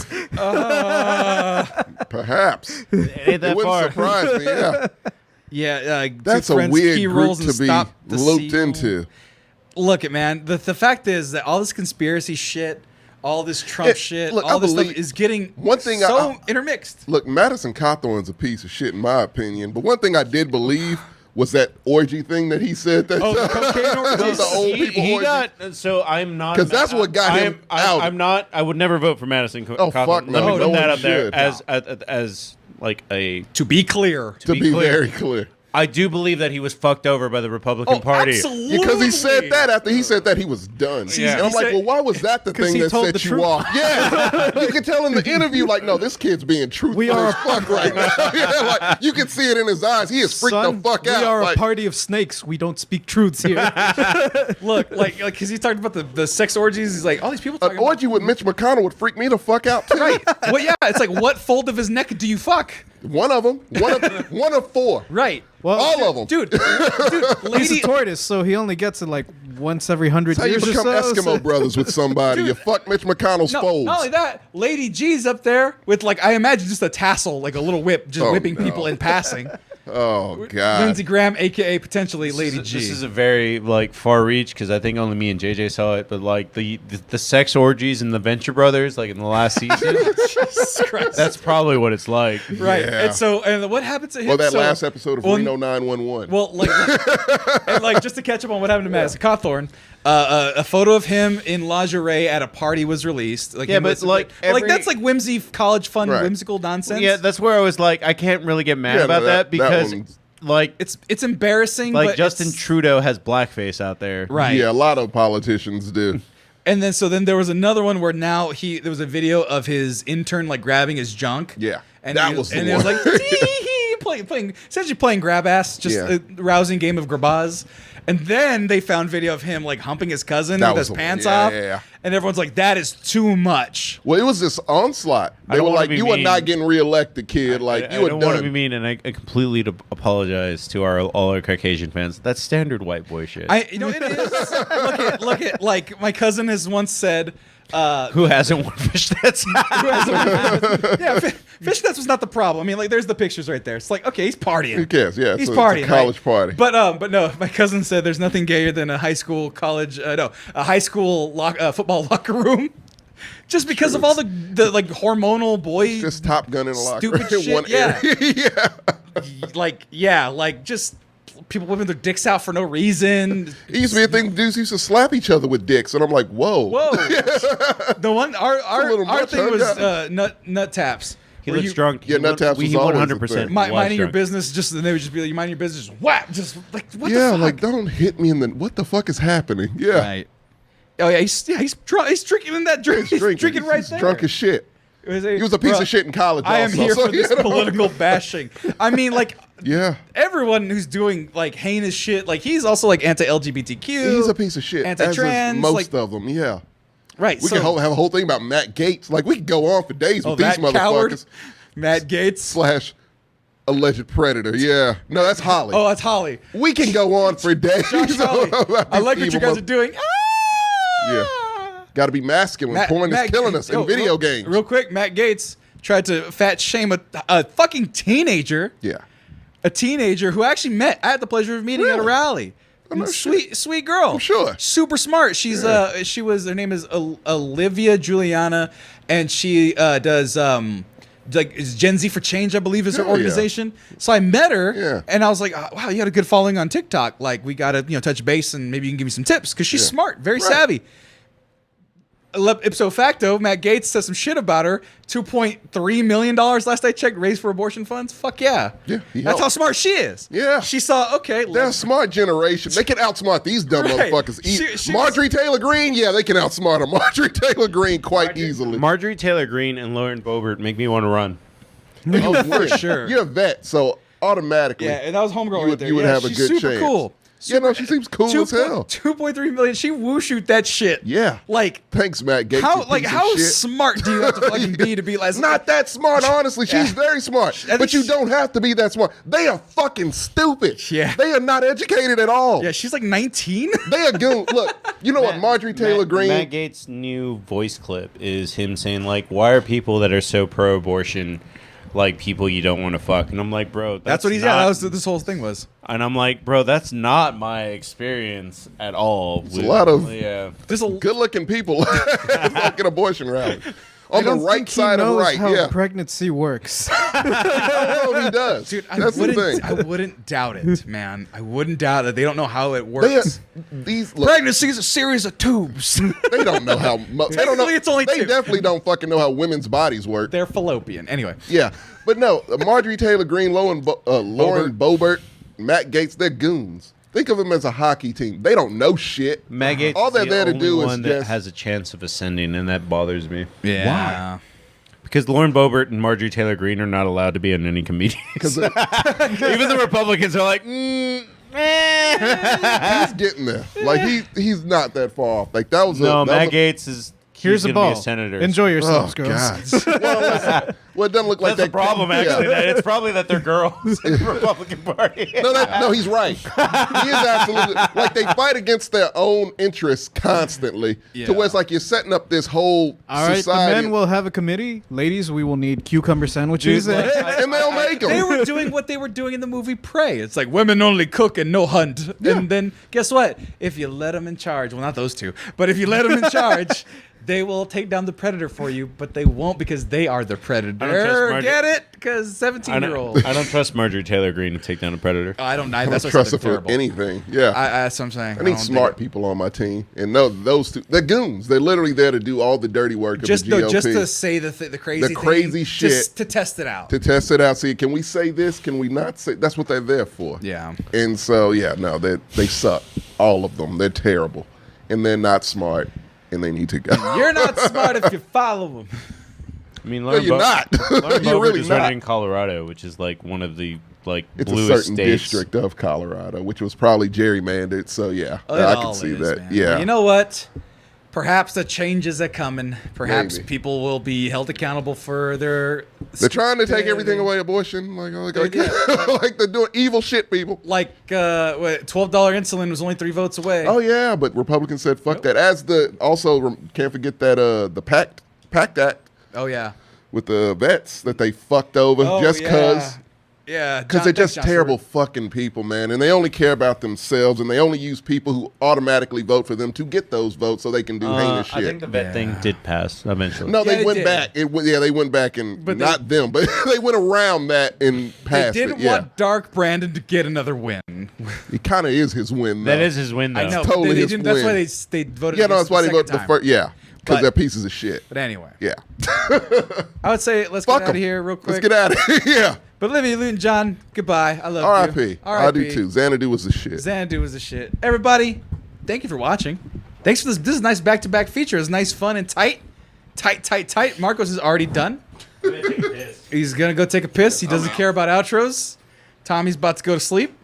Speaker 3: Perhaps.
Speaker 4: It ain't that
Speaker 3: It wouldn't
Speaker 4: far.
Speaker 3: surprise me. Yeah.
Speaker 2: Yeah,
Speaker 3: That's
Speaker 2: two
Speaker 3: a
Speaker 2: friends,
Speaker 3: weird
Speaker 2: key
Speaker 3: group
Speaker 2: roles and
Speaker 3: to be
Speaker 2: stop the
Speaker 3: looped
Speaker 2: seal.
Speaker 3: into.
Speaker 2: Look, it man. The fact is that all this conspiracy shit, all this Trump shit,
Speaker 3: look,
Speaker 2: all
Speaker 3: I
Speaker 2: this stuff
Speaker 3: believe-
Speaker 2: is getting
Speaker 3: one thing
Speaker 2: so
Speaker 3: I-
Speaker 2: intermixed.
Speaker 3: Look, Madison Cawthorn's a piece of shit in my opinion. But one thing I did believe was that orgy thing that he said. That
Speaker 2: Oh, the cocaine orgies?
Speaker 3: the old people
Speaker 4: He
Speaker 3: orgy.
Speaker 4: got so I'm not
Speaker 3: 'Cause that's what got him out.
Speaker 4: I'm not. I would never vote for Madison.
Speaker 3: Oh,
Speaker 4: Cawthorn.
Speaker 3: fuck
Speaker 4: Let
Speaker 3: no.
Speaker 4: me
Speaker 3: No
Speaker 4: put that
Speaker 3: one
Speaker 4: up there
Speaker 3: should.
Speaker 4: as like a
Speaker 2: To be clear,
Speaker 3: to
Speaker 4: be
Speaker 3: be
Speaker 4: clear.
Speaker 3: very clear.
Speaker 4: I do believe that he was fucked over by the Republican Party.
Speaker 2: Absolutely.
Speaker 3: Because he said that after he said that he was done.
Speaker 4: Yeah.
Speaker 3: And I'm
Speaker 2: He
Speaker 3: like,
Speaker 2: said-
Speaker 3: well, why was that the
Speaker 5: 'Cause
Speaker 3: thing
Speaker 5: he
Speaker 3: that
Speaker 5: told
Speaker 3: set
Speaker 5: the
Speaker 3: you
Speaker 5: truth.
Speaker 3: off? Yeah. You can tell in the interview, like, no, this kid's being truthful as fuck right now. Yeah, like, you can see it in his eyes. He is freaked
Speaker 5: Son,
Speaker 3: the fuck out.
Speaker 5: We are
Speaker 3: like,
Speaker 5: a party of snakes. We don't speak truths here.
Speaker 2: Look, like, because he talked about the sex orgies. He's like, all these people
Speaker 3: an
Speaker 2: talking about.
Speaker 3: orgy with Mitch McConnell would freak me the fuck out, too.
Speaker 2: Right. Well, yeah, it's like, what fold of his neck do you fuck?
Speaker 3: One of them. One of four.
Speaker 2: Right.
Speaker 5: Well,
Speaker 3: All of them.
Speaker 2: Dude,
Speaker 5: he's
Speaker 2: lady.
Speaker 5: a tortoise, so he only gets it like once every 100
Speaker 3: That's how you
Speaker 5: years or
Speaker 3: become
Speaker 5: so.
Speaker 3: Eskimo brothers with somebody. You fuck Mitch McConnell's
Speaker 2: No,
Speaker 3: folds.
Speaker 2: not only that, Lady G's up there with, like, I imagine just a tassel, like a little whip, just
Speaker 3: Oh,
Speaker 2: whipping
Speaker 3: no.
Speaker 2: people in passing.
Speaker 3: Oh, God.
Speaker 2: Lindsey Graham, aka potentially Lady G.
Speaker 4: This is a very like far reach because I think only me and JJ saw it, but like the sex orgies in the Venture Brothers, like in the last season,
Speaker 2: Jesus Christ.
Speaker 4: that's probably what it's like.
Speaker 2: Right.
Speaker 3: Yeah.
Speaker 2: And so, and what happened to him?
Speaker 3: Well, that
Speaker 2: So-
Speaker 3: last episode of
Speaker 2: well,
Speaker 3: Reno 911.
Speaker 2: Well, like, and like just to catch up on what happened to Madison Cawthorn, a photo of him in lingerie at a party was released. Like,
Speaker 4: Yeah,
Speaker 2: him
Speaker 4: but,
Speaker 2: with-
Speaker 4: like,
Speaker 2: like
Speaker 4: every-
Speaker 2: that's like whimsy, college fun,
Speaker 3: Right.
Speaker 2: whimsical nonsense.
Speaker 4: Yeah, that's where I was like, I can't really get mad
Speaker 3: Yeah,
Speaker 4: about
Speaker 3: no,
Speaker 4: that
Speaker 3: that
Speaker 4: because
Speaker 3: one's-
Speaker 4: like
Speaker 2: it's embarrassing.
Speaker 4: like
Speaker 2: but
Speaker 4: Justin
Speaker 2: it's-
Speaker 4: Trudeau has blackface out there.
Speaker 2: right?
Speaker 3: Yeah, a lot of politicians do.
Speaker 2: And then so then there was another one where now there was a video of his intern like grabbing his junk.
Speaker 3: Yeah,
Speaker 2: and
Speaker 3: that
Speaker 2: he
Speaker 3: was the
Speaker 2: and it was
Speaker 3: one.
Speaker 2: like playing essentially playing grab ass, just
Speaker 3: Yeah.
Speaker 2: a rousing game of grabaz. And then they found video of him like humping his cousin
Speaker 3: That
Speaker 2: with
Speaker 3: was
Speaker 2: his
Speaker 3: the one.
Speaker 2: pants
Speaker 3: Yeah,
Speaker 2: off.
Speaker 3: yeah, yeah.
Speaker 2: And everyone's like, that is too much.
Speaker 3: Well, it was this onslaught.
Speaker 4: I
Speaker 3: They
Speaker 4: don't
Speaker 3: were
Speaker 4: wanna
Speaker 3: like,
Speaker 4: be
Speaker 3: "You are
Speaker 4: mean.
Speaker 3: not getting reelected, kid. Like,
Speaker 4: I
Speaker 3: you are
Speaker 4: don't want to
Speaker 3: done."
Speaker 4: be mean, and I completely apologize to all our Caucasian fans. That's standard white boy shit.
Speaker 2: You know, it is. look at like my cousin has once said.
Speaker 4: Who hasn't worn fishnets?
Speaker 2: Yeah, fishnets was not the problem. I mean, like, there's the pictures right there. It's like, okay, he's partying.
Speaker 3: Who cares? Yeah,
Speaker 2: he's
Speaker 3: it's a
Speaker 2: partying.
Speaker 3: college
Speaker 2: right?
Speaker 3: party.
Speaker 2: But no, my cousin said there's nothing gayer than a high school a high school football locker room. Just because of all the like hormonal boy,
Speaker 3: Just Top Gun in a locker
Speaker 2: stupid
Speaker 3: in
Speaker 2: shit,
Speaker 3: one
Speaker 2: yeah.
Speaker 3: area.
Speaker 2: like just people whipping their dicks out for no reason.
Speaker 3: It used to be a thing. Dudes used to slap each other with dicks, and I'm like, whoa.
Speaker 2: Whoa, the one our
Speaker 3: little much,
Speaker 2: thing
Speaker 3: huh?
Speaker 2: was
Speaker 3: Yeah.
Speaker 2: nut taps.
Speaker 4: He
Speaker 2: Where
Speaker 4: looks
Speaker 2: you-
Speaker 4: drunk.
Speaker 3: Yeah, nut taps was always a
Speaker 4: 100%
Speaker 3: thing.
Speaker 2: Minding your
Speaker 4: drunk.
Speaker 2: business, just and they would just be like, "You mind your business," just whap, just like what
Speaker 3: Yeah,
Speaker 2: the fuck?
Speaker 3: like don't hit me in the. What the fuck is happening? Yeah,
Speaker 2: Right. Oh yeah, he's drunk. He's drinking in that drink. He's drinking right
Speaker 3: He's
Speaker 2: there.
Speaker 3: drunk as shit.
Speaker 2: He
Speaker 3: He was a piece of shit in college.
Speaker 2: I am
Speaker 3: also,
Speaker 2: here
Speaker 3: so,
Speaker 2: for this
Speaker 3: you know.
Speaker 2: political bashing. I mean, like
Speaker 3: Yeah,
Speaker 2: everyone who's doing like heinous shit, like he's also like anti-LGBTQ.
Speaker 3: he's a piece of shit. as is
Speaker 2: Anti-trans,
Speaker 3: most
Speaker 2: like-
Speaker 3: of them. Yeah,
Speaker 2: Right.
Speaker 3: we
Speaker 2: so,
Speaker 3: can have a whole thing about Matt Gaetz. Like we could go on for days with these
Speaker 2: that
Speaker 3: motherfuckers.
Speaker 2: coward, Matt Gaetz.
Speaker 3: / alleged predator. Yeah, no, that's Holly.
Speaker 2: Oh, that's Holly.
Speaker 3: We can go on for days.
Speaker 2: Josh Holly.
Speaker 3: about
Speaker 2: I
Speaker 3: these
Speaker 2: like what you
Speaker 3: evil
Speaker 2: guys
Speaker 3: mother-
Speaker 2: are doing.
Speaker 3: Yeah. Got to be masculine. Porn is killing us in video games.
Speaker 2: Real quick, Matt Gaetz tried to fat shame a fucking teenager.
Speaker 3: Yeah.
Speaker 2: A teenager who actually met. I had the pleasure of meeting at a
Speaker 3: Really?
Speaker 2: rally.
Speaker 3: no
Speaker 2: Sweet girl.
Speaker 3: I'm sure.
Speaker 2: Super smart. She's her name is Olivia Giuliana, and she does like is Gen Z for Change, I believe, is her
Speaker 3: Hell yeah.
Speaker 2: organization. So I met her,
Speaker 3: Yeah.
Speaker 2: and I was like, oh, wow, you got a good following on TikTok. Like, we gotta touch base, and maybe you can give me some tips because she's
Speaker 3: Yeah.
Speaker 2: smart, very
Speaker 3: Right.
Speaker 2: savvy. Ipso facto, Matt Gaetz says some shit about her. $2.3 million last I checked, raised for abortion funds. Fuck yeah.
Speaker 3: Yeah, he
Speaker 2: That's how
Speaker 3: helped.
Speaker 2: smart she is.
Speaker 3: Yeah.
Speaker 2: She saw, okay,
Speaker 3: They're a
Speaker 2: let's
Speaker 3: smart generation. They can outsmart these dumb
Speaker 2: Right.
Speaker 3: motherfuckers.
Speaker 2: She
Speaker 3: Marjorie Taylor Greene, yeah, they can outsmart her. Marjorie Taylor Greene quite easily.
Speaker 4: Marjorie Taylor Greene and Lauren Boebert make me want to run.
Speaker 3: Oh,
Speaker 2: for sure.
Speaker 3: You're a vet, so automatically.
Speaker 2: Yeah, and that was homegirl
Speaker 3: You
Speaker 2: right
Speaker 3: would-
Speaker 2: there.
Speaker 3: you would
Speaker 2: Yeah,
Speaker 3: have a
Speaker 2: she's
Speaker 3: good
Speaker 2: super
Speaker 3: chance.
Speaker 2: cool.
Speaker 3: Yeah, no, she seems cool as hell.
Speaker 2: 2.3 million. She woo shoot that shit.
Speaker 3: Yeah.
Speaker 2: Like
Speaker 3: Thanks, Matt Gaetz.
Speaker 2: how
Speaker 3: you piece of shit.
Speaker 2: smart do you have to fucking be to be like
Speaker 3: Not that smart, honestly. She's
Speaker 2: Yeah.
Speaker 3: very smart.
Speaker 2: I
Speaker 3: But
Speaker 2: think
Speaker 3: you don't have to be that smart. They are fucking stupid.
Speaker 2: Yeah.
Speaker 3: They are not educated at all.
Speaker 2: Yeah, she's like 19.
Speaker 3: They are goon. Look, you know what? Marjorie Taylor Greene.
Speaker 4: Matt Gaetz' new voice clip is him saying like, "Why are people that are so pro-abortion like people you don't want to fuck?" And I'm like, bro,
Speaker 2: That's what he's. Yeah,
Speaker 4: not-
Speaker 2: that was this whole thing was.
Speaker 4: And I'm like, bro, that's not my experience at all.
Speaker 3: a lot of-
Speaker 4: yeah.
Speaker 2: There's a
Speaker 3: Good-looking people at fucking abortion rally. On the
Speaker 5: I don't
Speaker 3: right
Speaker 5: think he
Speaker 3: side of
Speaker 5: knows
Speaker 3: right,
Speaker 5: how
Speaker 3: yeah.
Speaker 5: pregnancy works.
Speaker 3: I don't know if he does.
Speaker 2: dude.
Speaker 3: That's the thing.
Speaker 2: I wouldn't doubt it, man. I wouldn't doubt it. They don't know how it
Speaker 3: They
Speaker 2: works.
Speaker 3: these look,
Speaker 2: Pregnancy is a series of tubes.
Speaker 3: they don't know how. They don't know.
Speaker 2: Technically, it's only
Speaker 3: They
Speaker 2: two.
Speaker 3: definitely don't fucking know how women's bodies work.
Speaker 2: They're fallopian. Anyway.
Speaker 3: Yeah, but no, Marjorie Taylor Greene, Lauren Boebert. Matt Gaetz, they're goons. Think of them as a hockey team. They don't know shit.
Speaker 4: Matt Gaetz
Speaker 3: All
Speaker 4: is
Speaker 3: they're
Speaker 4: the
Speaker 3: there to
Speaker 4: only
Speaker 3: do is
Speaker 4: one that
Speaker 3: just
Speaker 4: has a chance of ascending, and that bothers me.
Speaker 2: Yeah.
Speaker 4: Because Lauren Boebert and Marjorie Taylor Greene are not allowed to be in any comedies.
Speaker 3: because
Speaker 4: Even the Republicans are like,
Speaker 3: he's getting there. Like he's not that far off. Like that was
Speaker 4: no, Matt
Speaker 3: Gaetz.
Speaker 4: Gaetz is.
Speaker 5: Here's a
Speaker 4: gonna
Speaker 5: ball.
Speaker 4: Be a senator.
Speaker 5: Enjoy
Speaker 3: Oh
Speaker 5: yourselves, girls.
Speaker 3: God. Well, it doesn't look like
Speaker 4: That's the
Speaker 3: that.
Speaker 4: problem, actually.
Speaker 3: Yeah.
Speaker 4: It's probably that they're girls in the Republican Party.
Speaker 3: No, he's right. He is absolutely like they fight against their own interests constantly. To where it's like you're setting up this whole
Speaker 5: All right,
Speaker 3: society.
Speaker 5: the men will have a committee. Ladies, we will need cucumber sandwiches.
Speaker 4: Dude, like,
Speaker 3: and they'll make them.
Speaker 2: They were doing what they were doing in the movie Prey. It's like women only cook and no hunt. And then guess what? If you let them in charge, well, not those two, but if you let them in charge, they will take down the predator for you, but they won't because they are the predator. Get it? Because 17-year-old.
Speaker 4: I don't trust Marjorie Taylor Greene to take down a predator.
Speaker 2: I don't.
Speaker 3: I
Speaker 2: That's
Speaker 3: don't
Speaker 2: what I
Speaker 3: trust
Speaker 2: said.
Speaker 3: her for
Speaker 2: Terrible.
Speaker 3: anything. Yeah.
Speaker 2: That's what I'm saying.
Speaker 3: I need smart people on my team, and those two, they're goons. They're literally there to do all the dirty work of the GOP.
Speaker 2: Just to say the crazy,
Speaker 3: crazy
Speaker 2: thing,
Speaker 3: shit,
Speaker 2: just to test it out.
Speaker 3: to test it out. See, can we say this? Can we not say? That's what they're there for.
Speaker 2: Yeah.
Speaker 3: And so, they suck. All of them. They're terrible, and they're not smart, and they need to go.
Speaker 2: You're not smart if you follow them.
Speaker 4: I mean,
Speaker 3: No, you're not.
Speaker 4: Lauren
Speaker 3: You're
Speaker 4: Boebert
Speaker 3: really
Speaker 4: is
Speaker 3: not.
Speaker 4: running in Colorado, which is like one of the
Speaker 3: It's a
Speaker 4: bluest
Speaker 3: certain
Speaker 4: states.
Speaker 3: district of Colorado, which was probably gerrymandered. So
Speaker 2: It
Speaker 3: I
Speaker 2: all
Speaker 3: can see
Speaker 2: is,
Speaker 3: that.
Speaker 2: man.
Speaker 3: Yeah.
Speaker 2: But you know what? Perhaps the changes are coming. Perhaps
Speaker 3: Maybe.
Speaker 2: people will be held accountable for their.
Speaker 3: They're trying to take everything away, abortion. Like they're doing evil shit, people.
Speaker 2: Like $12 insulin was only 3 votes away.
Speaker 3: Oh yeah, but Republicans said fuck that. As can't forget that the PACT Act
Speaker 2: Oh yeah.
Speaker 3: with the vets that they fucked over just cause.
Speaker 2: Yeah.
Speaker 3: Because they're just terrible fucking people, man. And they only care about themselves, and they only use people who automatically vote for them to get those votes so they can do heinous shit.
Speaker 4: I think the vet thing did pass eventually.
Speaker 3: No,
Speaker 2: Yeah,
Speaker 3: they
Speaker 2: it
Speaker 3: went
Speaker 2: did.
Speaker 3: back. They went back and
Speaker 2: But
Speaker 3: not them, but they went around that and
Speaker 2: They
Speaker 3: passed
Speaker 2: didn't
Speaker 3: it. Yeah,
Speaker 2: want Dark Brandon to get another win.
Speaker 3: it kind of is his win.
Speaker 4: That
Speaker 3: though.
Speaker 4: is his win, though.
Speaker 2: I know.
Speaker 3: totally
Speaker 2: but they
Speaker 3: his
Speaker 2: didn't, that's why
Speaker 3: win.
Speaker 2: they voted.
Speaker 3: Yeah, no,
Speaker 2: against
Speaker 3: that's why
Speaker 2: the
Speaker 3: they voted
Speaker 2: second
Speaker 3: the
Speaker 2: time.
Speaker 3: first. Yeah,
Speaker 2: But-
Speaker 3: because they're pieces of shit.
Speaker 2: But anyway,
Speaker 3: Yeah,
Speaker 2: I would say let's
Speaker 3: fuck
Speaker 2: get out of
Speaker 3: 'em.
Speaker 2: here real quick.
Speaker 3: Let's get out of here. Yeah.
Speaker 2: But Olivia, Luton, John, goodbye. I love you.
Speaker 3: R.I.P. I
Speaker 2: R.I.P.
Speaker 3: do too. Xanadu was the shit.
Speaker 2: Xanadu was the shit. Everybody, thank you for watching. Thanks for this. This is a nice back-to-back feature. It's nice, fun, and tight. Tight. Marcos is already done. He's going to go take a piss. He doesn't care about outros. Tommy's about to go to sleep.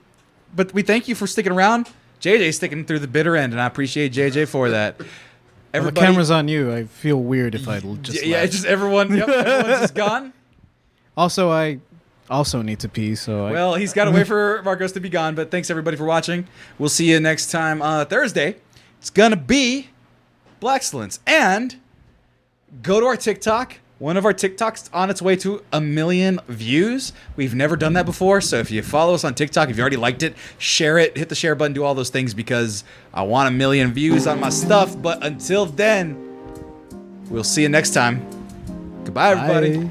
Speaker 2: But we thank you for sticking around. JJ's sticking through the bitter end, and I appreciate JJ for that.
Speaker 5: Well, the
Speaker 2: Everybody,
Speaker 5: camera's on you. I feel weird if I just
Speaker 2: yeah,
Speaker 5: left.
Speaker 2: it's just everyone. Yep, everyone's just gone.
Speaker 5: Also, I also need to pee, so
Speaker 2: Well, he's got to wait for Marcos to be gone, but thanks everybody for watching. We'll see you next time Thursday. It's going to be Blackcellence. And go to our TikTok. One of our TikToks on its way to 1 million views. We've never done that before, so if you follow us on TikTok, if you already liked it, share it, hit the share button, do all those things because I want 1 million views on my stuff. But until then, we'll see you next time. Goodbye, everybody.
Speaker 5: Bye.